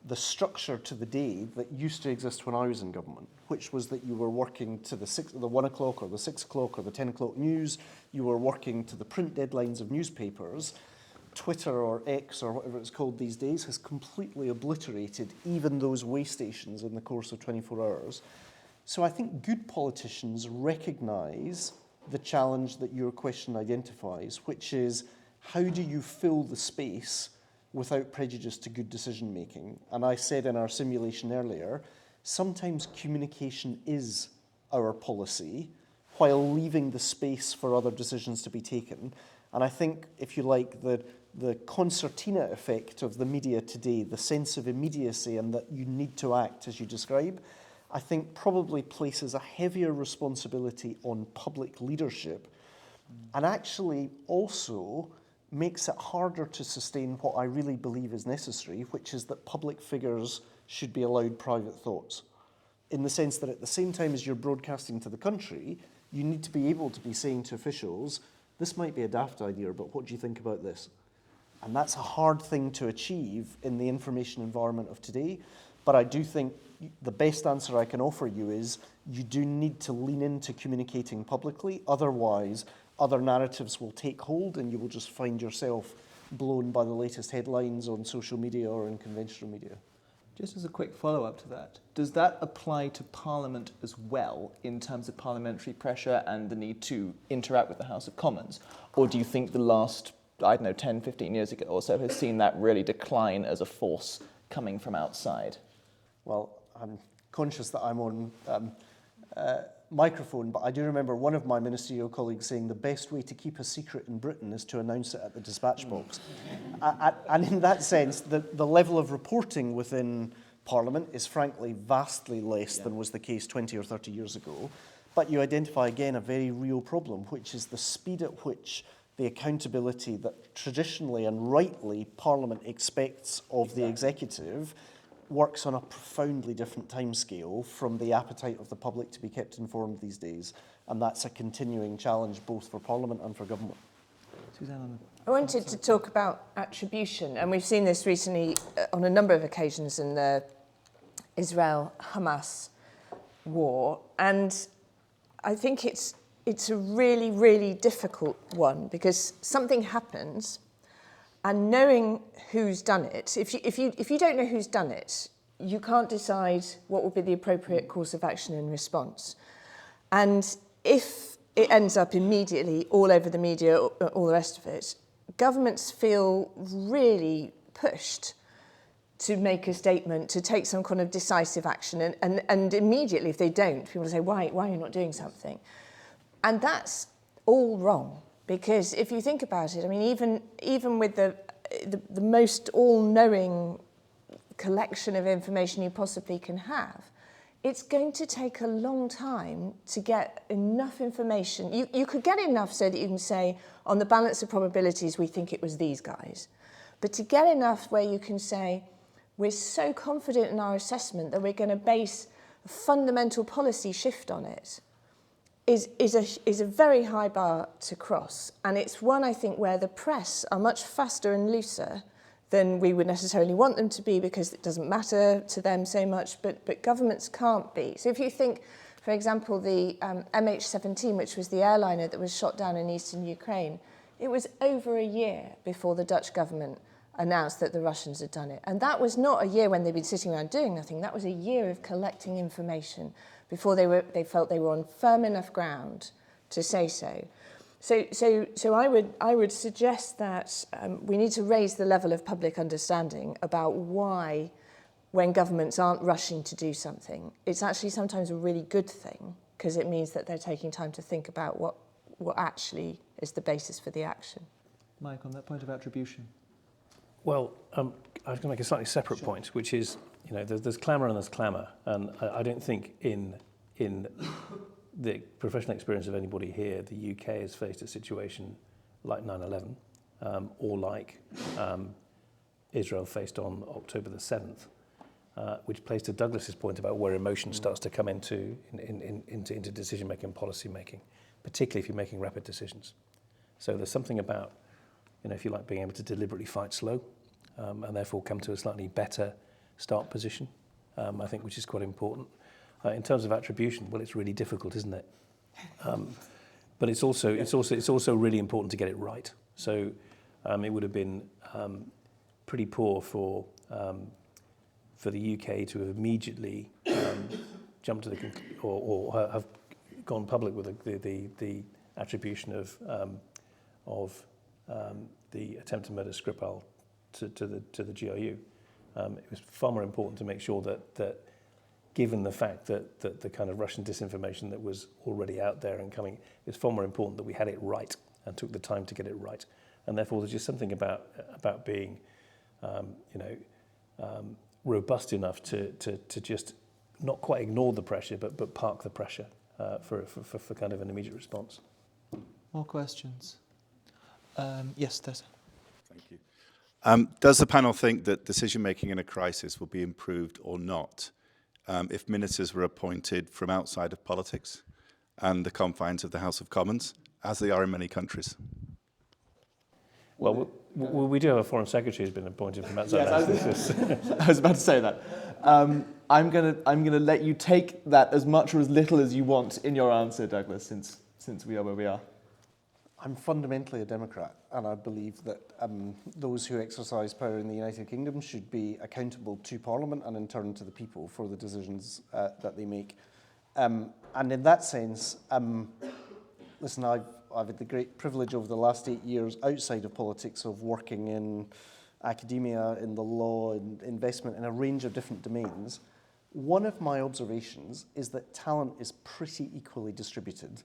the structure to the day that used to exist when I was in government, which was that you were working to the 1 o'clock or the 6 o'clock or the 10 o'clock news, you were working to the print deadlines of newspapers. Twitter or X or whatever it's called these days has completely obliterated even those way stations in the course of 24 hours. So I think good politicians recognise the challenge that your question identifies, which is how do you fill the space without prejudice to good decision making? And I said in our simulation earlier, sometimes communication is our policy while leaving the space for other decisions to be taken. And I think, if you like, the concertina effect of the media today, the sense of immediacy and that you need to act as you describe, I think probably places a heavier responsibility on public leadership and actually also makes it harder to sustain what I really believe is necessary, which is that public figures should be allowed private thoughts. In the sense that at the same time as you're broadcasting to the country, you need to be able to be saying to officials, this might be a daft idea, but what do you think about this? And that's a hard thing to achieve in the information environment of today. But I do think the best answer I can offer you is you do need to lean into communicating publicly. Otherwise, other narratives will take hold and you will just find yourself blown by the latest headlines on social media or in conventional media. Just as a quick follow-up to that, does that apply to Parliament as well in terms of parliamentary pressure and the need to interact with the House of Commons? Or do you think the last, 10, 15 years ago or so has seen that really decline as a force coming from outside? Well, I'm conscious that I'm on microphone, but I do remember one of my ministerial colleagues saying the best way to keep a secret in Britain is to announce it at the dispatch box. And in that sense, the level of reporting within Parliament is frankly vastly less than was the case 20 or 30 years ago. But you identify again a very real problem, which is the speed at which the accountability that traditionally and rightly Parliament expects of the executive works on a profoundly different timescale from the appetite of the public to be kept informed these days. And that's a continuing challenge both for Parliament and for government. Suzanne? I wanted to talk about attribution, and we've seen this recently on a number of occasions in the Israel-Hamas war. And I think it's a really, really difficult one because something happens. And knowing who's done it, if you don't know who's done it, you can't decide what would be the appropriate course of action in response. And if it ends up immediately all over the media, all the rest of it, governments feel really pushed to make a statement, to take some kind of decisive action. And immediately, if they don't, people say, why are you not doing something? And that's all wrong. Because if you think about it, I mean, even with the most all-knowing collection of information you possibly can have, it's going to take a long time to get enough information. You could get enough so that you can say, on the balance of probabilities, we think it was these guys. But to get enough where you can say, we're so confident in our assessment that we're going to base a fundamental policy shift on it, is a very high bar to cross. And it's one, I think, where the press are much faster and looser than we would necessarily want them to be, because it doesn't matter to them so much, but governments can't be. So if you think, for example, the MH17, which was the airliner that was shot down in eastern Ukraine, it was over a year before the Dutch government announced that the Russians had done it. And that was not a year when they'd been sitting around doing nothing. That was a year of collecting information before they felt they were on firm enough ground to say so. So I would suggest that we need to raise the level of public understanding about why, when governments aren't rushing to do something, it's actually sometimes a really good thing, because it means that they're taking time to think about what actually is the basis for the action. Mike, on that point of attribution. Well, I was going to make a slightly separate point, which is, there's clamour and there's clamour, and I don't think in the professional experience of anybody here, the UK has faced a situation like 9/11, or like Israel faced on October the 7th, which plays to Douglas's point about where emotion starts to come into decision-making and policy-making, particularly if you're making rapid decisions. So there's something about, if you like, being able to deliberately fight slow, and therefore come to a slightly better start position, I think, which is quite important. In terms of attribution, well, it's really difficult, isn't it? But it's also really important to get it right. So it would have been pretty poor for the UK to have immediately jumped to or have gone public with the attribution of the attempted murder Skripal to the GRU. It was far more important to make sure that given the fact that the kind of Russian disinformation that was already out there and coming, it's far more important that we had it right and took the time to get it right. And therefore, there's just something about being, robust enough to just not quite ignore the pressure, but park the pressure for kind of an immediate response. More questions? Yes, Tessa. Thank you. Does the panel think that decision-making in a crisis will be improved or not if ministers were appointed from outside of politics and the confines of the House of Commons, as they are in many countries? Well, we do have a foreign secretary who's been appointed from outside. Yes, I was about to say that. I'm gonna let you take that as much or as little as you want in your answer, Douglas, since we are where we are. I'm fundamentally a Democrat, and I believe that those who exercise power in the United Kingdom should be accountable to Parliament and in turn to the people for the decisions that they make. And in that sense, listen, I've had the great privilege over the last 8 years outside of politics of working in academia, in the law, in investment, in a range of different domains. One of my observations is that talent is pretty equally distributed.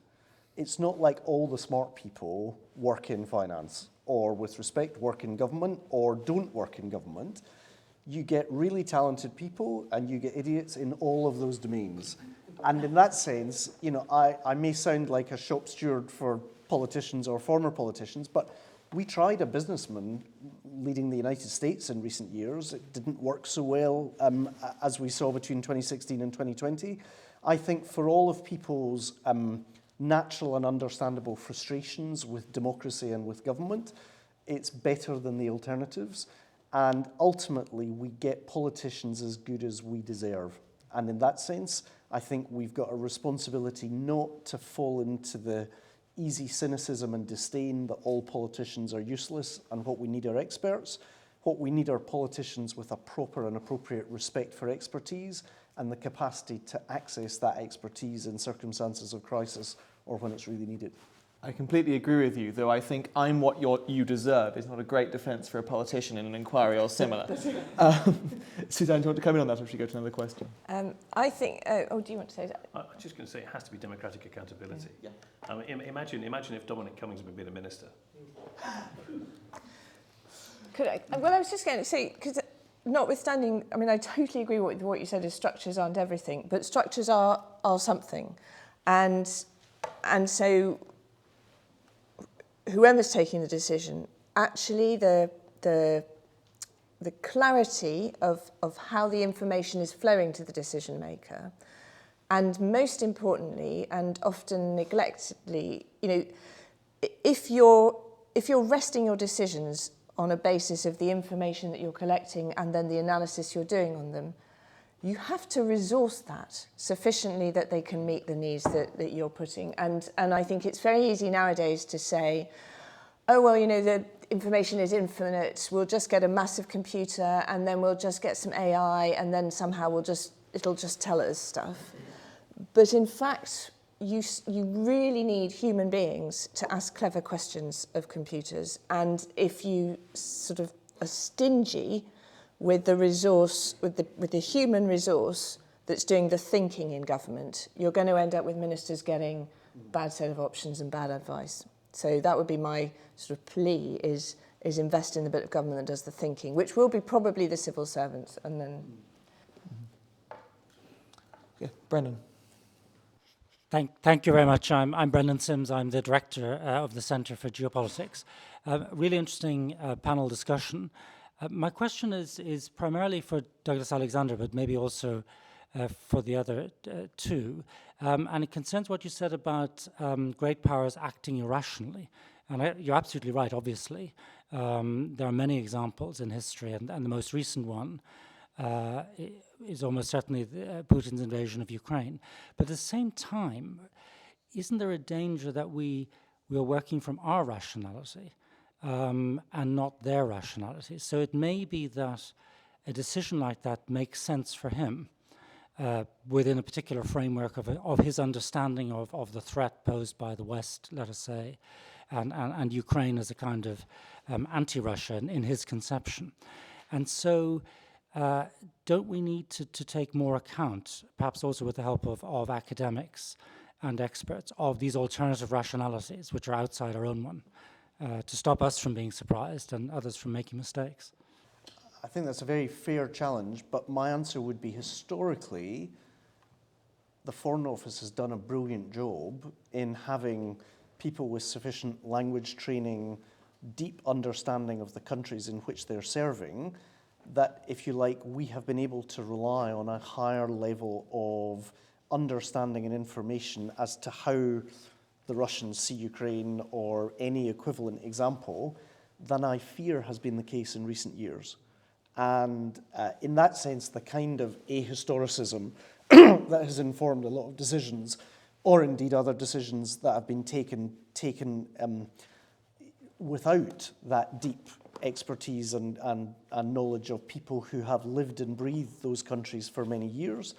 It's not like all the smart people work in finance or, with respect, work in government or don't work in government. You get really talented people and you get idiots in all of those domains. And in that sense, I may sound like a shop steward for politicians or former politicians, but we tried a businessman leading the United States in recent years. It didn't work so well as we saw between 2016 and 2020. I think for all of people's natural and understandable frustrations with democracy and with government, it's better than the alternatives. And ultimately, we get politicians as good as we deserve. And in that sense, I think we've got a responsibility not to fall into the easy cynicism and disdain that all politicians are useless and what we need are experts. What we need are politicians with a proper and appropriate respect for expertise and the capacity to access that expertise in circumstances of crisis or when it's really needed. I completely agree with you, though I think "I'm what you deserve" is not a great defence for a politician in an inquiry or similar. Suzanne, do you want to come in on that, or should we go to another question? I think... do you want to say that? I'm just going to say it has to be democratic accountability. Yeah. Imagine if Dominic Cummings had been a minister. Could I? Well, I was just going to say, because notwithstanding, I mean, I totally agree with what you said is structures aren't everything, but structures are something. And so whoever's taking the decision, actually the clarity of how the information is flowing to the decision maker, and most importantly, and often neglectedly, if you're resting your decisions on a basis of the information that you're collecting and then the analysis you're doing on them, you have to resource that sufficiently that they can meet the needs that you're putting. And I think it's very easy nowadays to say, oh, well, the information is infinite, we'll just get a massive computer and then we'll just get some AI and then somehow it'll just tell us stuff. But in fact, you really need human beings to ask clever questions of computers. And if you sort of are stingy with the resource, with the human resource that's doing the thinking in government, you're going to end up with ministers getting bad set of options and bad advice. So that would be my sort of plea, is invest in the bit of government that does the thinking, which will be probably the civil servants. And then... Yeah, Brendan. Thank you very much. I'm Brendan Sims. I'm the director of the Centre for Geopolitics. Really interesting panel discussion. My question is primarily for Douglas Alexander, but maybe also for the other two. And it concerns what you said about great powers acting irrationally. And you're absolutely right, obviously. There are many examples in history, and the most recent one is almost certainly Putin's invasion of Ukraine. But at the same time, isn't there a danger that we are working from our rationality and not their rationality? So it may be that a decision like that makes sense for him within a particular framework of his understanding of the threat posed by the West, let us say, and Ukraine as a kind of anti-Russia in his conception. And so don't we need to take more account, perhaps also with the help of academics and experts, of these alternative rationalities which are outside our own one, to stop us from being surprised and others from making mistakes? I think that's a very fair challenge, but my answer would be, historically, the Foreign Office has done a brilliant job in having people with sufficient language training, deep understanding of the countries in which they're serving, that, if you like, we have been able to rely on a higher level of understanding and information as to how the Russians see Ukraine or any equivalent example than I fear has been the case in recent years. And in that sense, the kind of ahistoricism that has informed a lot of decisions, or indeed other decisions that have been taken without that deep expertise and knowledge of people who have lived and breathed those countries for many years,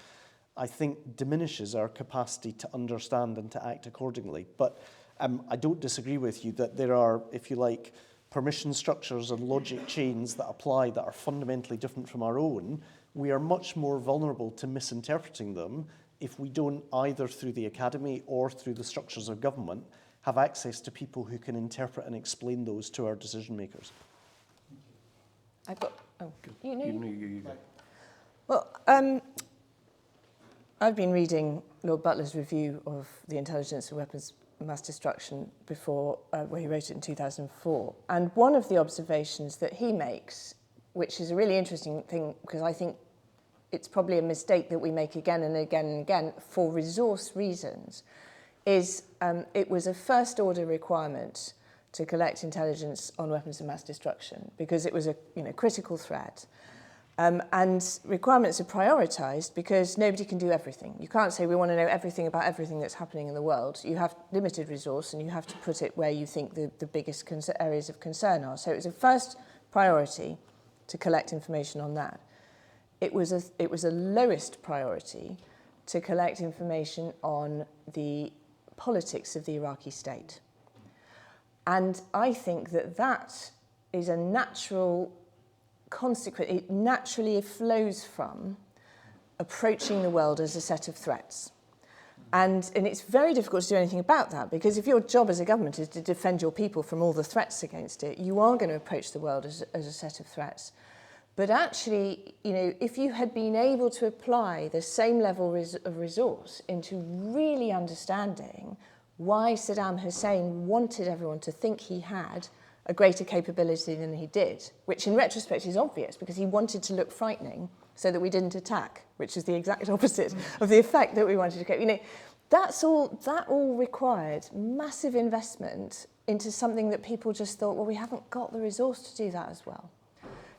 I think diminishes our capacity to understand and to act accordingly. But I don't disagree with you that there are, if you like, permission structures and logic chains that apply that are fundamentally different from our own. We are much more vulnerable to misinterpreting them if we don't, either through the academy or through the structures of government, have access to people who can interpret and explain those to our decision makers. I've got... Oh, you. Well, I've been reading Lord Butler's review of the intelligence of weapons of mass destruction before, where he wrote it in 2004. And one of the observations that he makes, which is a really interesting thing, because I think it's probably a mistake that we make again and again and again for resource reasons, is it was a first-order requirement to collect intelligence on weapons of mass destruction because it was a critical threat. And requirements are prioritised because nobody can do everything. You can't say we want to know everything about everything that's happening in the world. You have limited resource and you have to put it where you think the biggest areas of concern are. So it was a first priority to collect information on that. It was a lowest priority to collect information on the politics of the Iraqi state. And I think that is a natural consequence. It naturally flows from approaching the world as a set of threats. And it's very difficult to do anything about that, because if your job as a government is to defend your people from all the threats against it, you are going to approach the world as a set of threats. But actually, you know, if you had been able to apply the same level of resource into really understanding why Saddam Hussein wanted everyone to think he had a greater capability than he did, which in retrospect is obvious because he wanted to look frightening so that we didn't attack, which is the exact opposite of the effect that we wanted to get. You know, that all required massive investment into something that people just thought, well, we haven't got the resource to do that as well.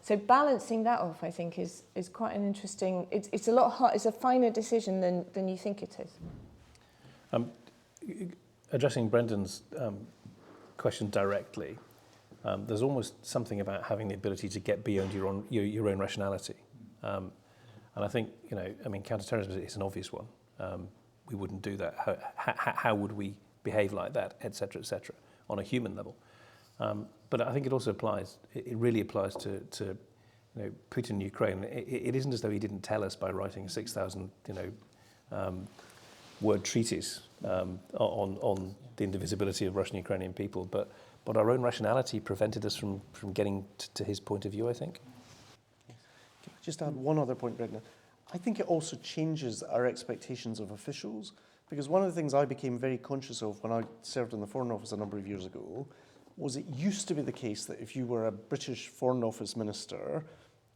So balancing that off, I think, is quite an interesting. It's a lot hard. It's a finer decision than you think it is. Addressing Brendan's question directly, there's almost something about having the ability to get beyond your own rationality, and I think, you know, I mean, counterterrorism is an obvious one. We wouldn't do that. How would we behave like that, et cetera, on a human level? But I think it also applies. It really applies to you know, Putin in Ukraine. It isn't as though he didn't tell us by writing a 6,000 word treatise on the indivisibility of Russian Ukrainian people. But our own rationality prevented us from getting to his point of view, I think. Can I just add one other point, Brendan? I think it also changes our expectations of officials, because one of the things I became very conscious of when I served in the Foreign Office a number of years ago was it used to be the case that if you were a British Foreign Office minister,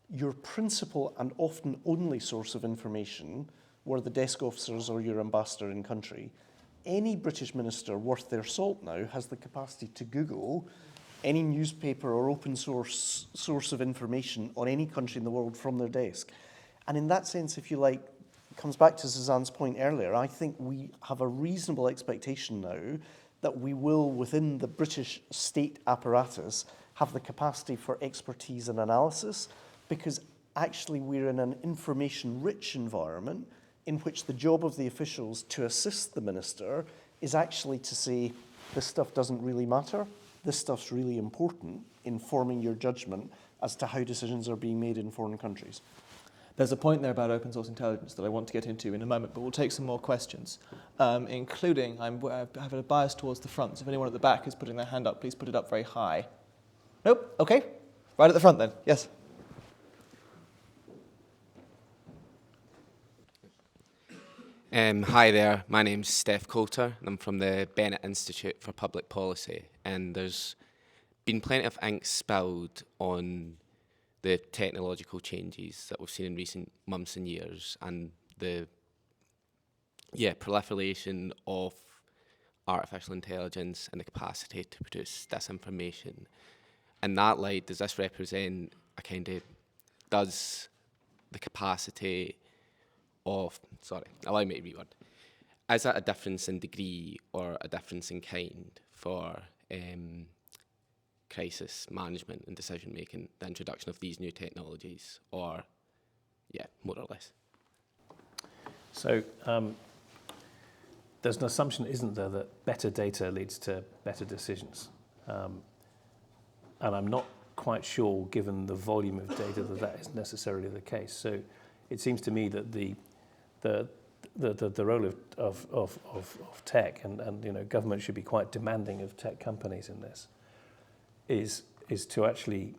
your principal and often only source of information were the desk officers or your ambassador in country. Any British minister worth their salt now has the capacity to Google any newspaper or open source of information on any country in the world from their desk. And in that sense, if you like, it comes back to Suzanne's point earlier, I think we have a reasonable expectation now that we will, within the British state apparatus, have the capacity for expertise and analysis, because actually we're in an information-rich environment in which the job of the officials to assist the minister is actually to say, this stuff doesn't really matter, this stuff's really important in forming your judgment as to how decisions are being made in foreign countries. There's a point there about open source intelligence that I want to get into in a moment, but we'll take some more questions, including, I have a bias towards the front, so if anyone at the back is putting their hand up, please put it up very high. Nope, okay. Right at the front then, yes. Hi there, my name's Steph Coulter, and I'm from the Bennett Institute for Public Policy, and there's been plenty of ink spilled on the technological changes that we've seen in recent months and years, and the proliferation of artificial intelligence and the capacity to produce disinformation. In that light, does this represent does the capacity of, allow me to reword, is that a difference in degree or a difference in kind for crisis management and decision making, the introduction of these new technologies, or more or less? So there's an assumption, isn't there, that better data leads to better decisions, and I'm not quite sure, given the volume of data, that is necessarily the case. So it seems to me that the role of tech and you know, government should be quite demanding of tech companies in this, is to actually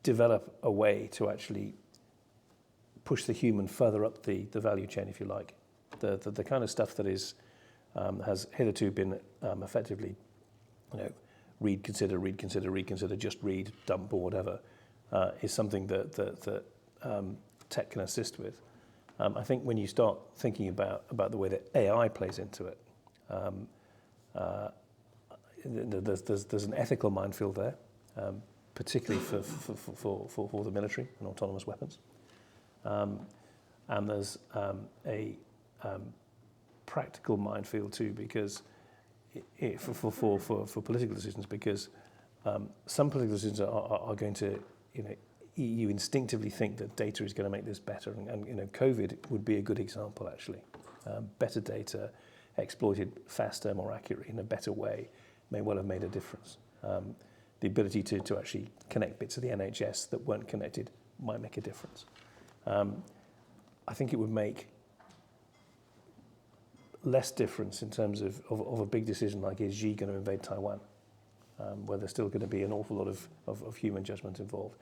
develop a way to actually push the human further up the value chain, if you like. The kind of stuff that is has hitherto been effectively, you know, read, consider, just read, dump, or whatever, is something that tech can assist with. I think when you start thinking about the way that AI plays into it, there's an ethical minefield there, particularly for the military and autonomous weapons. And there's a practical minefield too, because for political decisions, because some political decisions are going to, you know, you instinctively think that data is going to make this better, and you know, COVID would be a good example actually. Better data, exploited faster, more accurately, in a better way, may well have made a difference. The ability to actually connect bits of the NHS that weren't connected might make a difference. I think it would make less difference in terms of a big decision like, is Xi going to invade Taiwan? where there's still going to be an awful lot of human judgment involved.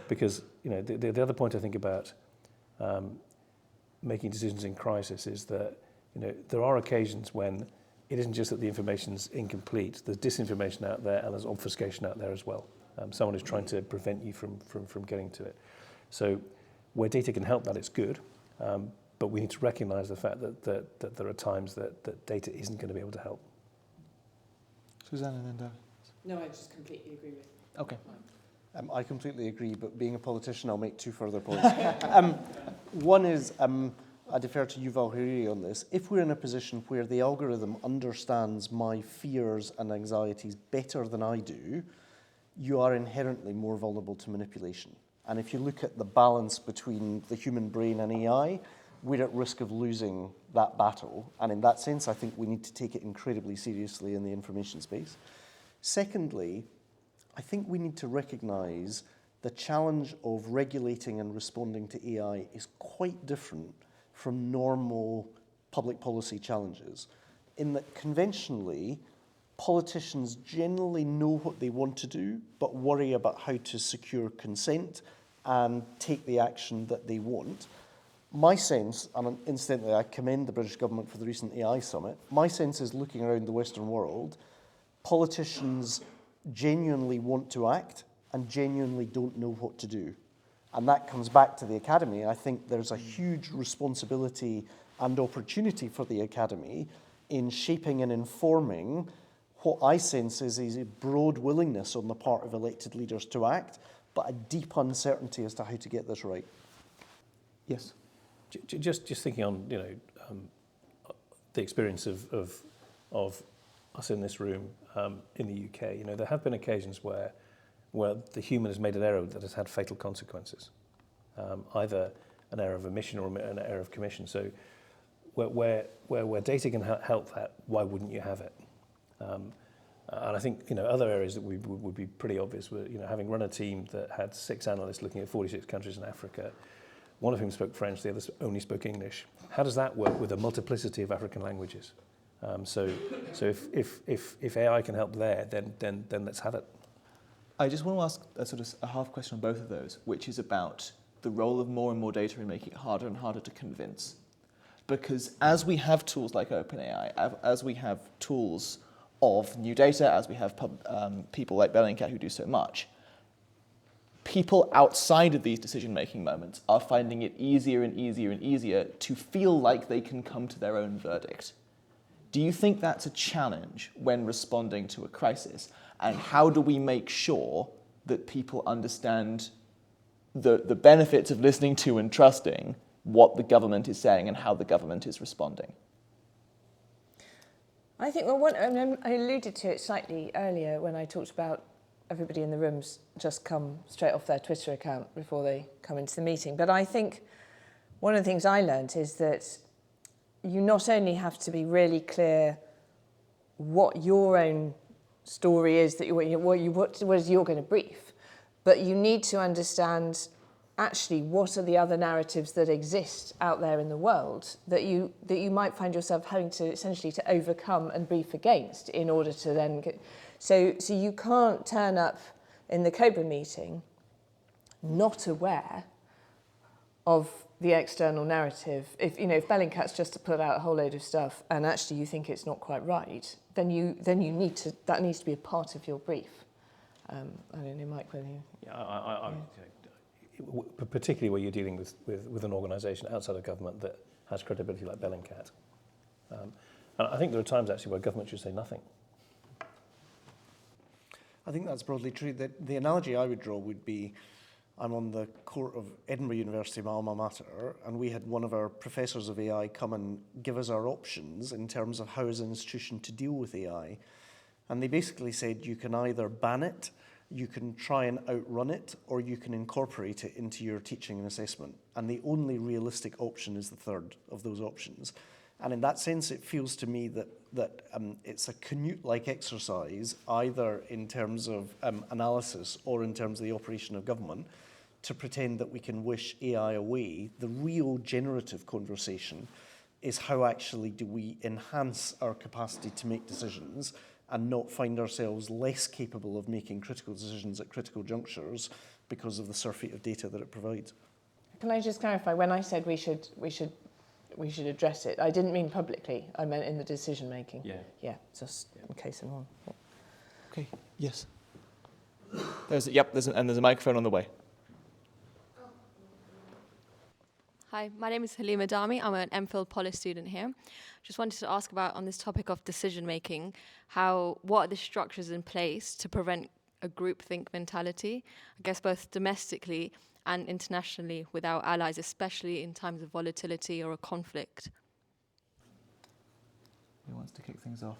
Because the other point I think about making decisions in crisis is that there are occasions when it isn't just that the information's incomplete, there's disinformation out there and there's obfuscation out there as well. Someone is trying to prevent you from getting to it. So where data can help that, it's good, but we need to recognise the fact that there are times that data isn't going to be able to help. Suzanne and then No, I just completely agree with you. Okay. I completely agree, but being a politician, I'll make two further points. One is, I defer to Yuval Hariri on this. If we're in a position where the algorithm understands my fears and anxieties better than I do, you are inherently more vulnerable to manipulation. And if you look at the balance between the human brain and AI, we're at risk of losing that battle. And in that sense, I think we need to take it incredibly seriously in the information space. Secondly, I think we need to recognise the challenge of regulating and responding to AI is quite different from normal public policy challenges, in that conventionally, politicians generally know what they want to do, but worry about how to secure consent and take the action that they want. My sense, and incidentally I commend the British government for the recent AI summit, my sense is looking around the Western world, politicians genuinely want to act and genuinely don't know what to do. And that comes back to the academy. I think there's a huge responsibility and opportunity for the academy in shaping and informing what I sense is a broad willingness on the part of elected leaders to act, but a deep uncertainty as to how to get this right. Yes. Just thinking on the experience of us in this room in the UK, there have been occasions where the human has made an error that has had fatal consequences, either an error of omission or an error of commission. So where data can help that, why wouldn't you have it? And I think other areas that would be pretty obvious were having run a team that had 6 analysts looking at 46 countries in Africa, one of whom spoke French, the other only spoke English. How does that work with a multiplicity of African languages? So if AI can help there, then let's have it. I just want to ask a sort of a half question on both of those, which is about the role of more and more data in making it harder and harder to convince. Because as we have tools like OpenAI, as we have tools of new data, as we have people like Bellingcat who do so much, people outside of these decision-making moments are finding it easier and easier and easier to feel like they can come to their own verdict. Do you think that's a challenge when responding to a crisis? And how do we make sure that people understand the benefits of listening to and trusting what the government is saying and how the government is responding? I think, I alluded to it slightly earlier when I talked about everybody in the rooms just come straight off their Twitter account before they come into the meeting. But I think one of the things I learned is that you not only have to be really clear what your own story is, that what you're going to brief, but you need to understand actually what are the other narratives that exist out there in the world that you might find yourself having to essentially to overcome and brief against in order to then get. So you can't turn up in the COBRA meeting not aware of the external narrative. If Bellingcat's just to put out a whole load of stuff and actually you think it's not quite right, then you need to, that needs to be a part of your brief. I don't know, Mike, whether you... Yeah, particularly where you're dealing with an organisation outside of government that has credibility like Bellingcat. And I think there are times actually where government should say nothing. I think that's broadly true. The analogy I would draw would be, I'm on the court of Edinburgh University, my alma mater, and we had one of our professors of AI come and give us our options in terms of how as an institution to deal with AI. And they basically said you can either ban it, you can try and outrun it, or you can incorporate it into your teaching and assessment. And the only realistic option is the third of those options. And in that sense, it feels to me that it's a Canute-like exercise, either in terms of analysis or in terms of the operation of government, to pretend that we can wish AI away. The real generative conversation is how actually do we enhance our capacity to make decisions and not find ourselves less capable of making critical decisions at critical junctures because of the surfeit of data that it provides. Can I just clarify, when I said we should address it, I didn't mean publicly, I meant in the decision making. Yeah, just in case anyone. Okay, yes. There's a microphone on the way. Hi, my name is Halima Dami. I'm an MPhil Poli student here. Just wanted to ask about, on this topic of decision making, what are the structures in place to prevent a groupthink mentality, I guess both domestically and internationally with our allies, especially in times of volatility or a conflict? Who wants to kick things off?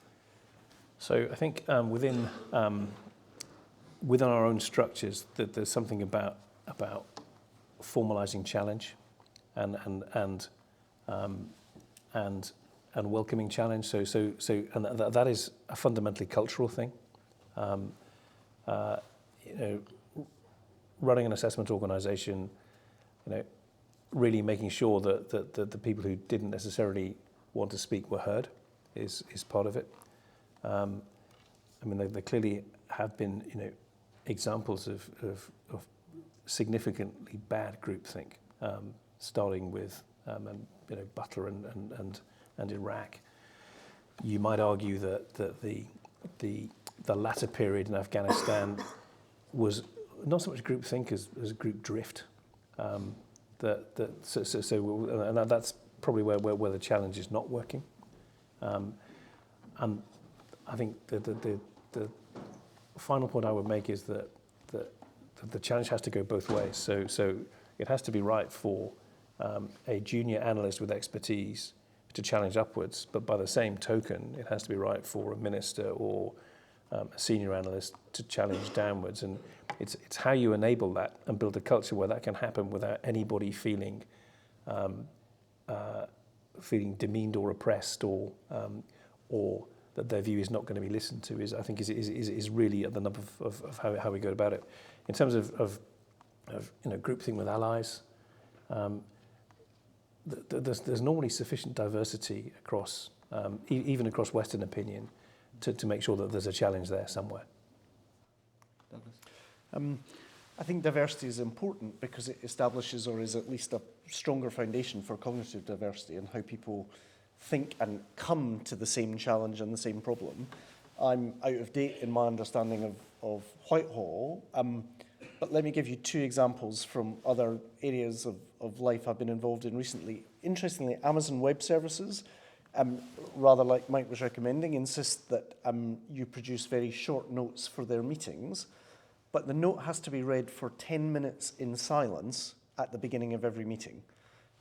So I think within our own structures, that there's something about formalizing challenge and welcoming challenge. So that is a fundamentally cultural thing. Running an assessment organization, really making sure that the people who didn't necessarily want to speak were heard is part of it. There clearly have been, examples of significantly bad groupthink, starting with Butler and Iraq. You might argue that the latter period in Afghanistan was not so much groupthink as group drift. And that's probably where the challenge is not working. And I think the final point I would make is that the challenge has to go both ways. So it has to be right for a junior analyst with expertise to challenge upwards, but by the same token, it has to be right for a minister or a senior analyst to challenge downwards. And it's how you enable that and build a culture where that can happen without anybody feeling demeaned or oppressed or that their view is not going to be listened to is really at the nub of how we go about it. In terms of groupthink with allies, there's normally sufficient diversity across even across Western opinion to make sure that there's a challenge there somewhere. Douglas? I think diversity is important because it establishes, or is at least a stronger foundation for cognitive diversity and how people think and come to the same challenge and the same problem. I'm out of date in my understanding of Whitehall, but let me give you two examples from other areas of life I've been involved in recently. Interestingly, Amazon Web Services, rather like Mike was recommending, insist that you produce very short notes for their meetings, but the note has to be read for 10 minutes in silence at the beginning of every meeting,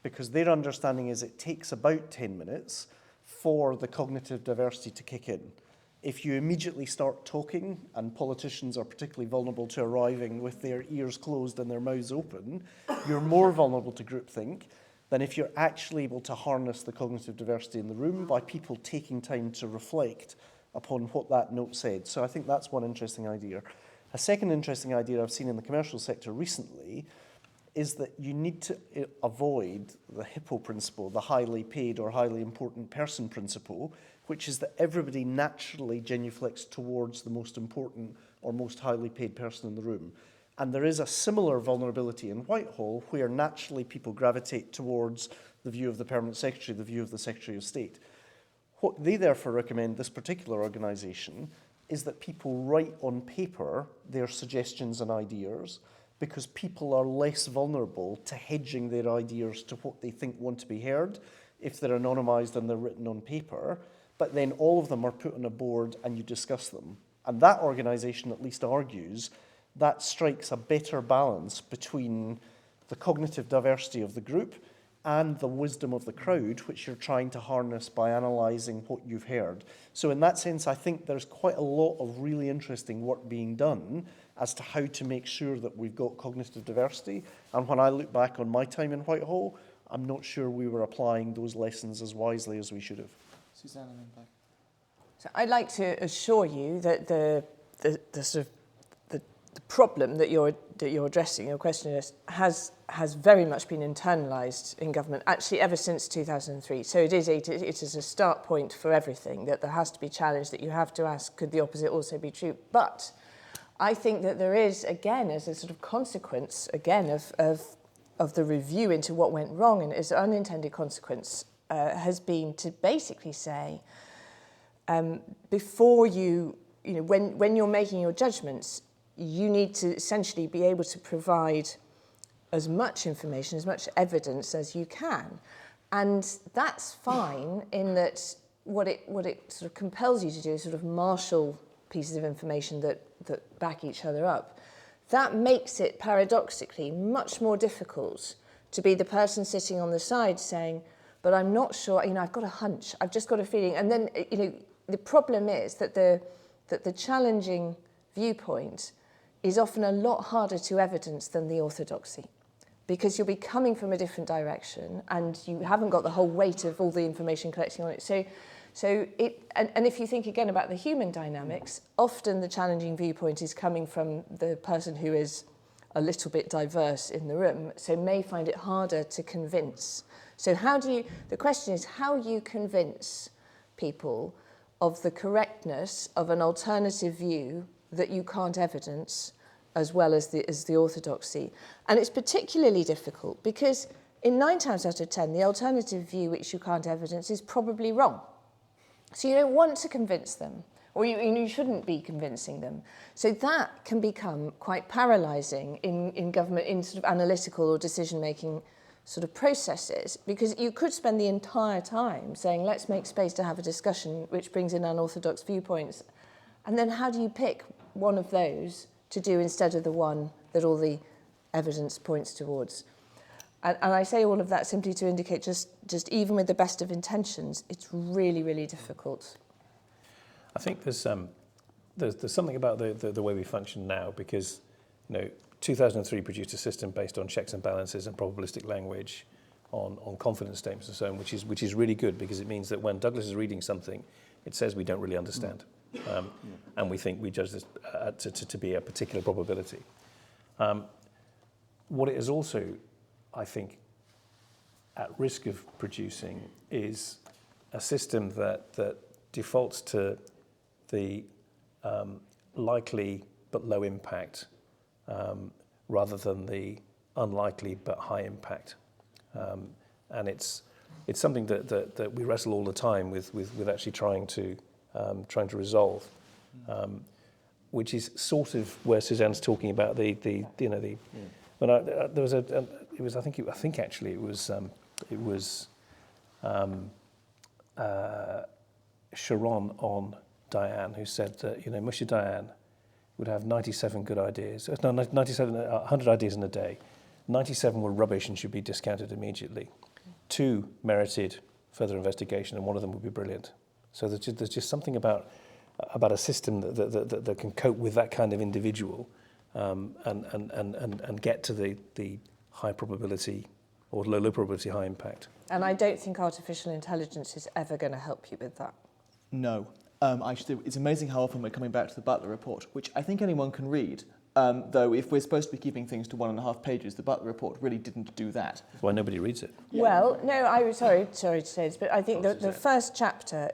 because their understanding is it takes about 10 minutes for the cognitive diversity to kick in. If you immediately start talking, and politicians are particularly vulnerable to arriving with their ears closed and their mouths open, you're more vulnerable to groupthink than if you're actually able to harness the cognitive diversity in the room by people taking time to reflect upon what that note said. So I think that's one interesting idea. A second interesting idea I've seen in the commercial sector recently is that you need to avoid the HIPPO principle, the highly paid or highly important person principle, which is that everybody naturally genuflects towards the most important or most highly paid person in the room. And there is a similar vulnerability in Whitehall where naturally people gravitate towards the view of the Permanent Secretary, the view of the Secretary of State. What they therefore recommend, this particular organisation, is that people write on paper their suggestions and ideas, because people are less vulnerable to hedging their ideas to what they think want to be heard if they're anonymised and they're written on paper, but then all of them are put on a board and you discuss them. And that organisation at least argues that strikes a better balance between the cognitive diversity of the group and the wisdom of the crowd, which you're trying to harness by analysing what you've heard. So in that sense, I think there's quite a lot of really interesting work being done as to how to make sure that we've got cognitive diversity. And when I look back on my time in Whitehall, I'm not sure we were applying those lessons as wisely as we should have. Suzanne and then back. So I'd like to assure you that the problem that you're addressing, your question is, has very much been internalised in government, actually ever since 2003. So it is a start point for everything, that there has to be challenged, that you have to ask, could the opposite also be true? But I think that there is, again, as a sort of consequence, again, of the review into what went wrong, and as an unintended consequence, has been to basically say, before you know, when you're making your judgments, you need to essentially be able to provide as much information, as much evidence as you can. And that's fine in that what it sort of compels you to do is sort of marshal pieces of information that back each other up. That makes it paradoxically much more difficult to be the person sitting on the side saying, but I'm not sure, you know, I've got a hunch, I've just got a feeling. And then, you know, the problem is that the challenging viewpoint is often a lot harder to evidence than the orthodoxy, because you'll be coming from a different direction and you haven't got the whole weight of all the information collecting on it. So if you think again about the human dynamics, often the challenging viewpoint is coming from the person who is a little bit diverse in the room, so may find it harder to convince. So the question is how you convince people of the correctness of an alternative view that you can't evidence, as well as the orthodoxy. And it's particularly difficult because in 9 times out of 10, the alternative view which you can't evidence is probably wrong. So you don't want to convince them, or you shouldn't be convincing them. So that can become quite paralysing in government, in sort of analytical or decision-making sort of processes, because you could spend the entire time saying, let's make space to have a discussion which brings in unorthodox viewpoints. And then how do you pick one of those to do instead of the one that all the evidence points towards? And I say all of that simply to indicate just even with the best of intentions, it's really, really difficult. I think there's something about the way we function now, because, you know, 2003 produced a system based on checks and balances and probabilistic language on confidence statements and so on, which is really good, because it means that when Douglas is reading something, it says we don't really understand. And we think we judge this to be a particular probability. What it is also, I think, at risk of producing is a system that defaults to the likely but low impact rather than the unlikely but high impact. And it's something that we wrestle all the time with actually trying to resolve, which is sort of where Suzanne's talking about the when there was I think actually it was Sharon on Diane who said that, you know, Musha Diane would have 97 good ideas, 100 ideas in a day. 97 were rubbish and should be discounted immediately. 2 merited further investigation, and one of them would be brilliant. So there's just something about a system that can cope with that kind of individual and get to the high probability or low probability, high impact. And I don't think artificial intelligence is ever going to help you with that. No. Actually, it's amazing how often we're coming back to the Butler report, which I think anyone can read. Though if we're supposed to be keeping things to 1.5 pages, the Butler report really didn't do that. That's why nobody reads it. Yeah. Well, no, I was sorry to say this, but I think the first chapter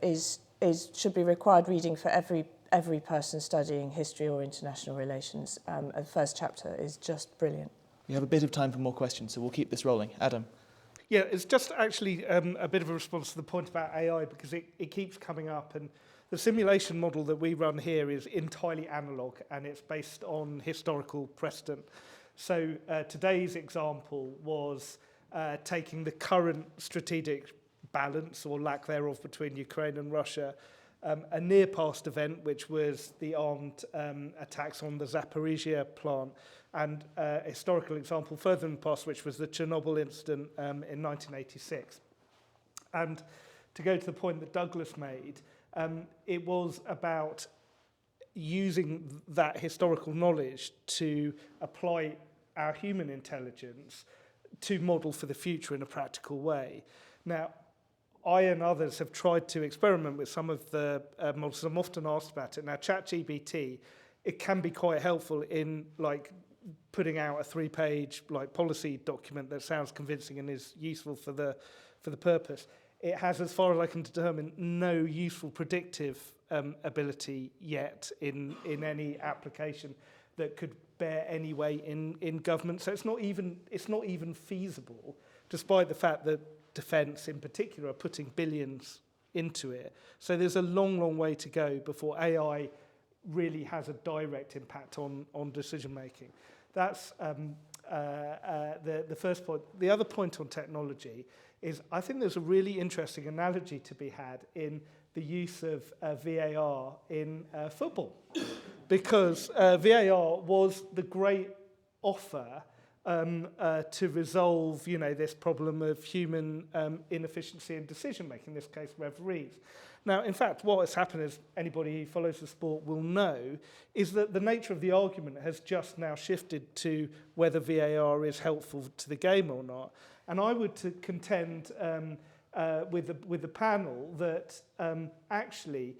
should be required reading for every person studying history or international relations. The first chapter is just brilliant. We have a bit of time for more questions, so we'll keep this rolling. Adam. Yeah, it's just actually a bit of a response to the point about AI, because it keeps coming up, and the simulation model that we run here is entirely analog, and it's based on historical precedent. So today's example was taking the current strategic balance or lack thereof between Ukraine and Russia, a near past event, which was the armed attacks on the Zaporizhia plant, and a historical example further in the past, which was the Chernobyl incident in 1986. And to go to the point that Douglas made, it was about using that historical knowledge to apply our human intelligence to model for the future in a practical way. Now, I and others have tried to experiment with some of the models. I'm often asked about it. Now, ChatGPT it can be quite helpful in like putting out a 3-page like policy document that sounds convincing and is useful for the purpose. It has, as far as I can determine, no useful predictive ability yet in any application that could bear any weight in government. So it's not even feasible, despite the fact that defence in particular are putting billions into it. So there's a long way to go before AI really has a direct impact on decision making. That's the first point. The other point on technology is I think there's a really interesting analogy to be had in the use of VAR in football, because VAR was the great offer to resolve, this problem of human inefficiency in decision making, in this case referees. Now, in fact, what has happened, as anybody who follows the sport will know, is that the nature of the argument has just now shifted to whether VAR is helpful to the game or not. And I would contend with the panel that actually,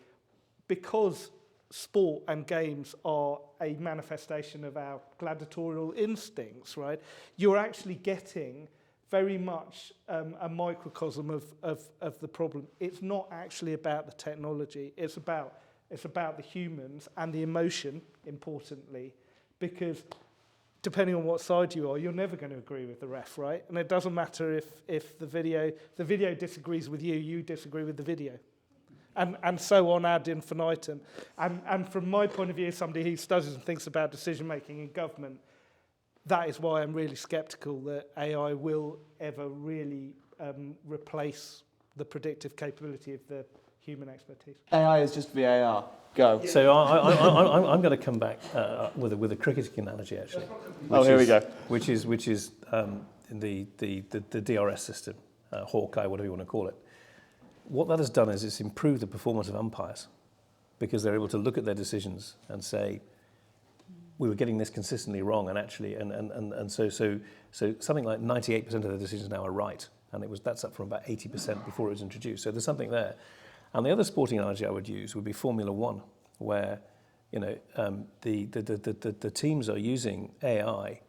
because sport and games are a manifestation of our gladiatorial instincts, right? You're actually getting very much a microcosm of the problem. It's not actually about the technology. It's about the humans and the emotion, importantly, because depending on what side you are, you're never going to agree with the ref, right? And it doesn't matter if the video disagrees with you, you disagree with the video. And so on ad infinitum. And from my point of view, somebody who studies and thinks about decision-making in government, that is why I'm really sceptical that AI will ever really replace the predictive capability of the human expertise. AI is just VAR. Go. So I'm going to come back with a cricketing analogy, actually. Here we go. Which is the DRS system, Hawkeye, whatever you want to call it. What that has done is it's improved the performance of umpires, because they're able to look at their decisions and say, we were getting this consistently wrong, and actually, and so something like 98% of the decisions now are right, and that's up from about 80% before it was introduced. So there's something there. And the other sporting analogy I would use would be Formula One, where the teams are using AI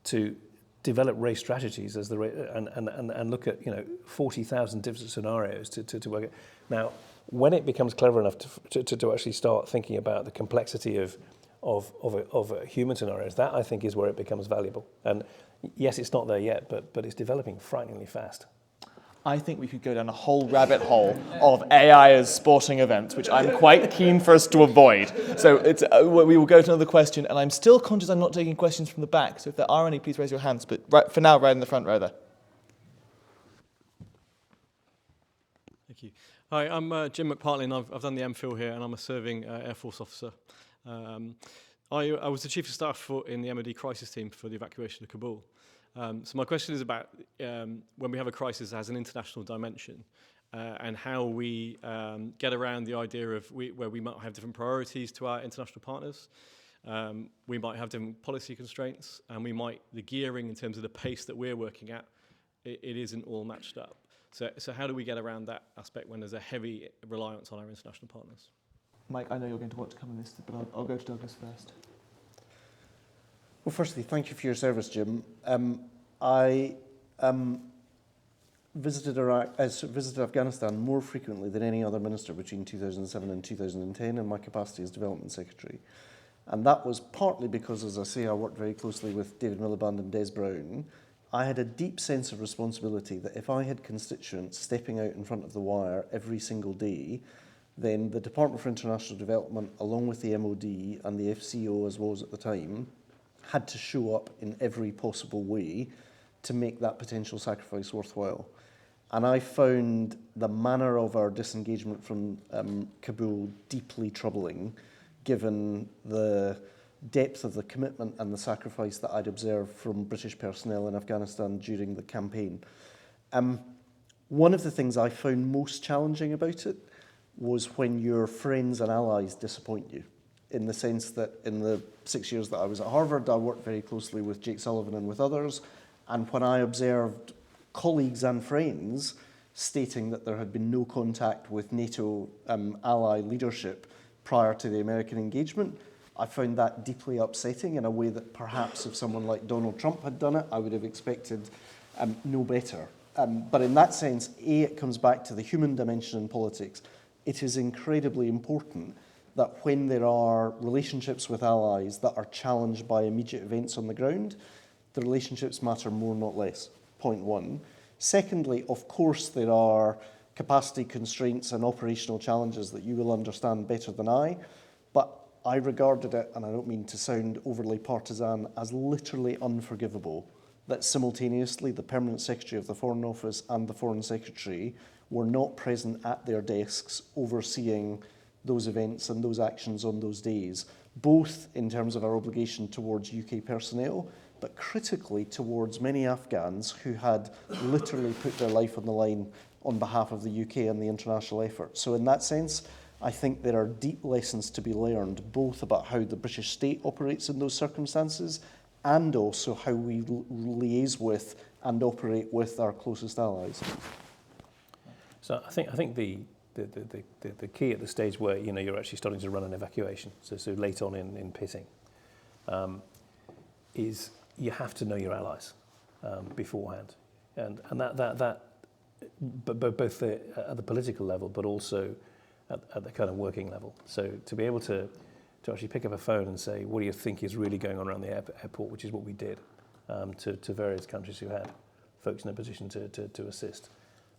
to develop race strategies as and look at 40,000 different scenarios to work it. Now, when it becomes clever enough to actually start thinking about the complexity of human scenarios, that I think is where it becomes valuable. And yes, it's not there yet, but it's developing frighteningly fast. I think we could go down a whole rabbit hole of AI as sporting events, which I'm quite keen for us to avoid. So we will go to another question, and I'm still conscious I'm not taking questions from the back, so if there are any, please raise your hands. But for now, right in the front row there. Thank you. Hi, I'm Jim McPartley, and I've done the MPhil here, and I'm a serving Air Force officer. I was the Chief of Staff in the MOD crisis team for the evacuation of Kabul. So my question is about when we have a crisis that has an international dimension and how we get around the idea of where we might have different priorities to our international partners. We might have different policy constraints, and the gearing in terms of the pace that we're working at, it isn't all matched up. So how do we get around that aspect when there's a heavy reliance on our international partners? Mike, I know you're going to want to come on this, but I'll go to Douglas first. Well, firstly, thank you for your service, Jim. I visited Afghanistan more frequently than any other minister between 2007 and 2010 in my capacity as Development Secretary. And that was partly because, as I say, I worked very closely with David Miliband and Des Brown. I had a deep sense of responsibility that if I had constituents stepping out in front of the wire every single day, then the Department for International Development, along with the MOD and the FCO as was at the time, had to show up in every possible way to make that potential sacrifice worthwhile. And I found the manner of our disengagement from Kabul deeply troubling, given the depth of the commitment and the sacrifice that I'd observed from British personnel in Afghanistan during the campaign. One of the things I found most challenging about it was when your friends and allies disappoint you, in the sense that in the 6 years that I was at Harvard, I worked very closely with Jake Sullivan and with others, and when I observed colleagues and friends stating that there had been no contact with NATO ally leadership prior to the American engagement, I found that deeply upsetting in a way that perhaps if someone like Donald Trump had done it, I would have expected no better. But in that sense, it comes back to the human dimension in politics. It is incredibly important that when there are relationships with allies that are challenged by immediate events on the ground, the relationships matter more, not less, point one. Secondly, of course, there are capacity constraints and operational challenges that you will understand better than I, but I regarded it, and I don't mean to sound overly partisan, as literally unforgivable that simultaneously the Permanent Secretary of the Foreign Office and the Foreign Secretary were not present at their desks overseeing those events and those actions on those days, both in terms of our obligation towards UK personnel, but critically towards many Afghans who had literally put their life on the line on behalf of the UK and the international effort. So in that sense, I think there are deep lessons to be learned, both about how the British state operates in those circumstances and also how we liaise with and operate with our closest allies. So I think the key at the stage where you're actually starting to run an evacuation, so late on in pitting, is you have to know your allies beforehand, and that both at the political level, but also at the kind of working level. So to be able to actually pick up a phone and say, what do you think is really going on around the airport, which is what we did to various countries who had folks in a position to assist,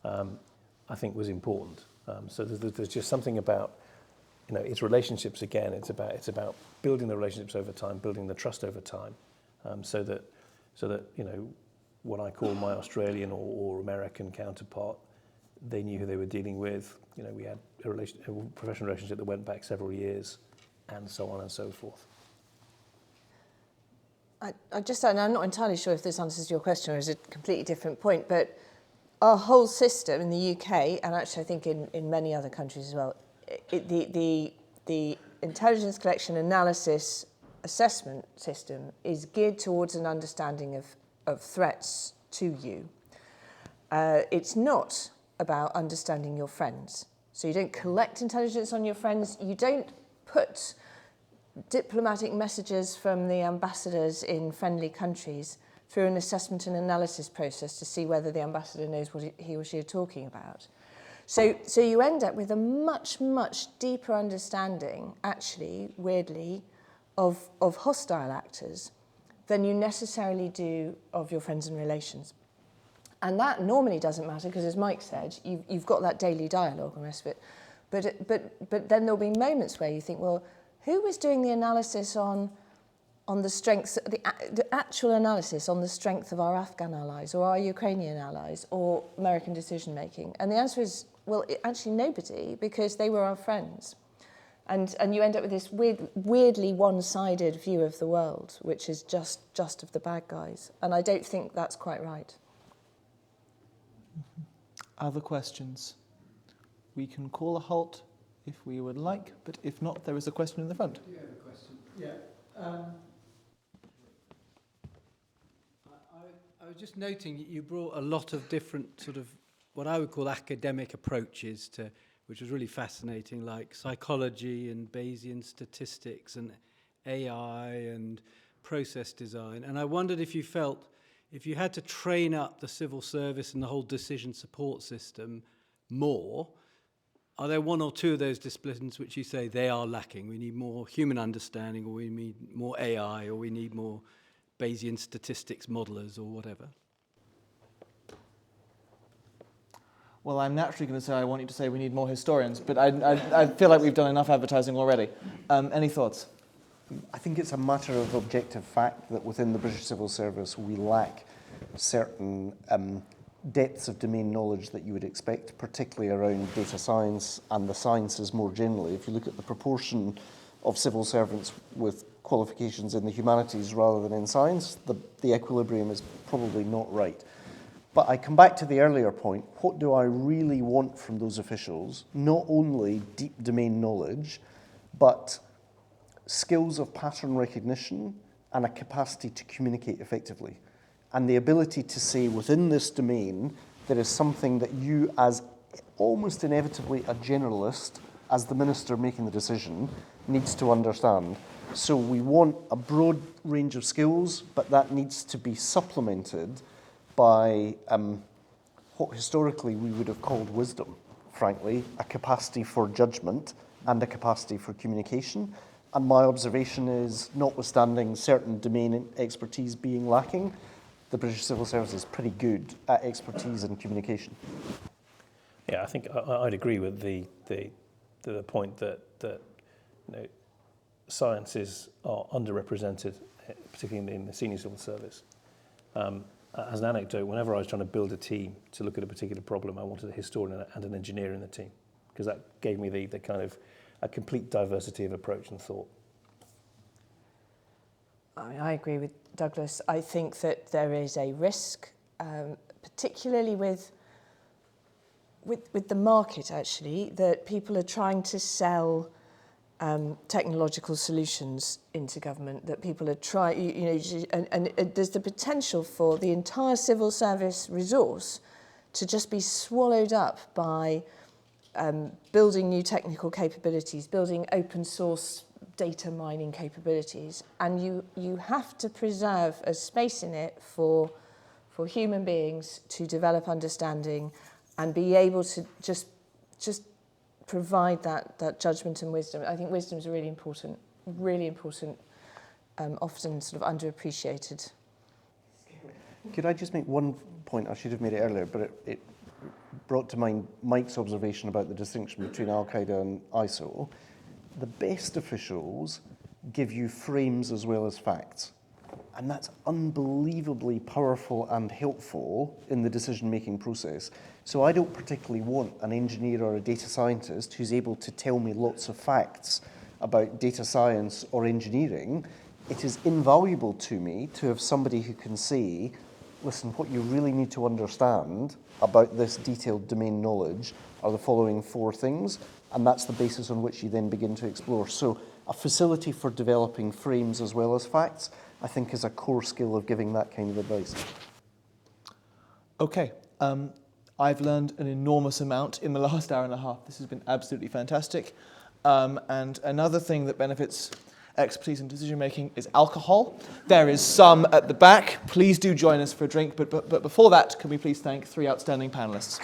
I think was important. So there's just something about, it's relationships again. It's about building the relationships over time, building the trust over time, so that when I called my Australian or American counterpart, they knew who they were dealing with. We had a professional relationship that went back several years, and so on and so forth. I just, and I'm not entirely sure if this answers your question or is a completely different point, but our whole system in the UK, and actually I think in many other countries as well, the intelligence collection, analysis, assessment system is geared towards an understanding of threats to you. It's not about understanding your friends. So you don't collect intelligence on your friends. You don't put diplomatic messages from the ambassadors in friendly countries through an assessment and analysis process to see whether the ambassador knows what he or she is talking about. So you end up with a much, much deeper understanding, actually, weirdly, of hostile actors than you necessarily do of your friends and relations. And that normally doesn't matter because, as Mike said, you've got that daily dialogue and the rest of it. But then there'll be moments where you think, well, who was doing the analysis on the strengths, the actual analysis on the strength of our Afghan allies or our Ukrainian allies or American decision-making? And the answer is, well, actually nobody, because they were our friends. And you end up with this weirdly one-sided view of the world, which is just of the bad guys. And I don't think that's quite right. Other questions? We can call a halt if we would like, but if not, there is a question in the front. Do you have a question? Yeah. I was just noting you brought a lot of different sort of what I would call academic approaches to, which was really fascinating, like psychology and Bayesian statistics and AI and process design. And I wondered if you felt, if you had to train up the civil service and the whole decision support system more, are there one or two of those disciplines which you say they are lacking? We need more human understanding, or we need more AI, or we need more Bayesian statistics modelers, or whatever? Well, I'm naturally going to say I want you to say we need more historians, but I feel like we've done enough advertising already. Any thoughts? I think it's a matter of objective fact that within the British Civil Service we lack certain depths of domain knowledge that you would expect, particularly around data science and the sciences more generally. If you look at the proportion of civil servants with qualifications in the humanities rather than in science, the equilibrium is probably not right. But I come back to the earlier point, what do I really want from those officials? Not only deep domain knowledge, but skills of pattern recognition and a capacity to communicate effectively. And the ability to say within this domain, there is something that you, as almost inevitably a generalist, as the minister making the decision, needs to understand. So we want a broad range of skills, but that needs to be supplemented by what historically we would have called wisdom, frankly, a capacity for judgment and a capacity for communication. And my observation is, notwithstanding certain domain expertise being lacking, the British Civil Service is pretty good at expertise and communication. Yeah, I think I'd agree with the point that sciences are underrepresented, particularly in the senior civil service. As an anecdote, whenever I was trying to build a team to look at a particular problem, I wanted a historian and an engineer in the team, because that gave me the kind of a complete diversity of approach and thought. I agree with Douglas. I think that there is a risk, particularly with the market, actually, that people are trying to sell technological solutions into government, that people are trying, and there's the potential for the entire civil service resource to just be swallowed up by building new technical capabilities, building open source data mining capabilities, and you have to preserve a space in it for human beings to develop understanding and be able to just provide that judgment and wisdom. I think wisdom is really important, often sort of underappreciated. Could I just make one point? I should have made it earlier, but it brought to mind Mike's observation about the distinction between Al-Qaeda and ISIL. The best officials give you frames as well as facts. And that's unbelievably powerful and helpful in the decision-making process. So I don't particularly want an engineer or a data scientist who's able to tell me lots of facts about data science or engineering. It is invaluable to me to have somebody who can say, listen, what you really need to understand about this detailed domain knowledge are the following 4 things, and that's the basis on which you then begin to explore. So a facility for developing frames as well as facts, I think, is a core skill of giving that kind of advice. Okay, I've learned an enormous amount in the last hour and a half. This has been absolutely fantastic. And another thing that benefits expertise in decision-making is alcohol. There is some at the back. Please do join us for a drink. But before that, can we please thank 3 outstanding panelists.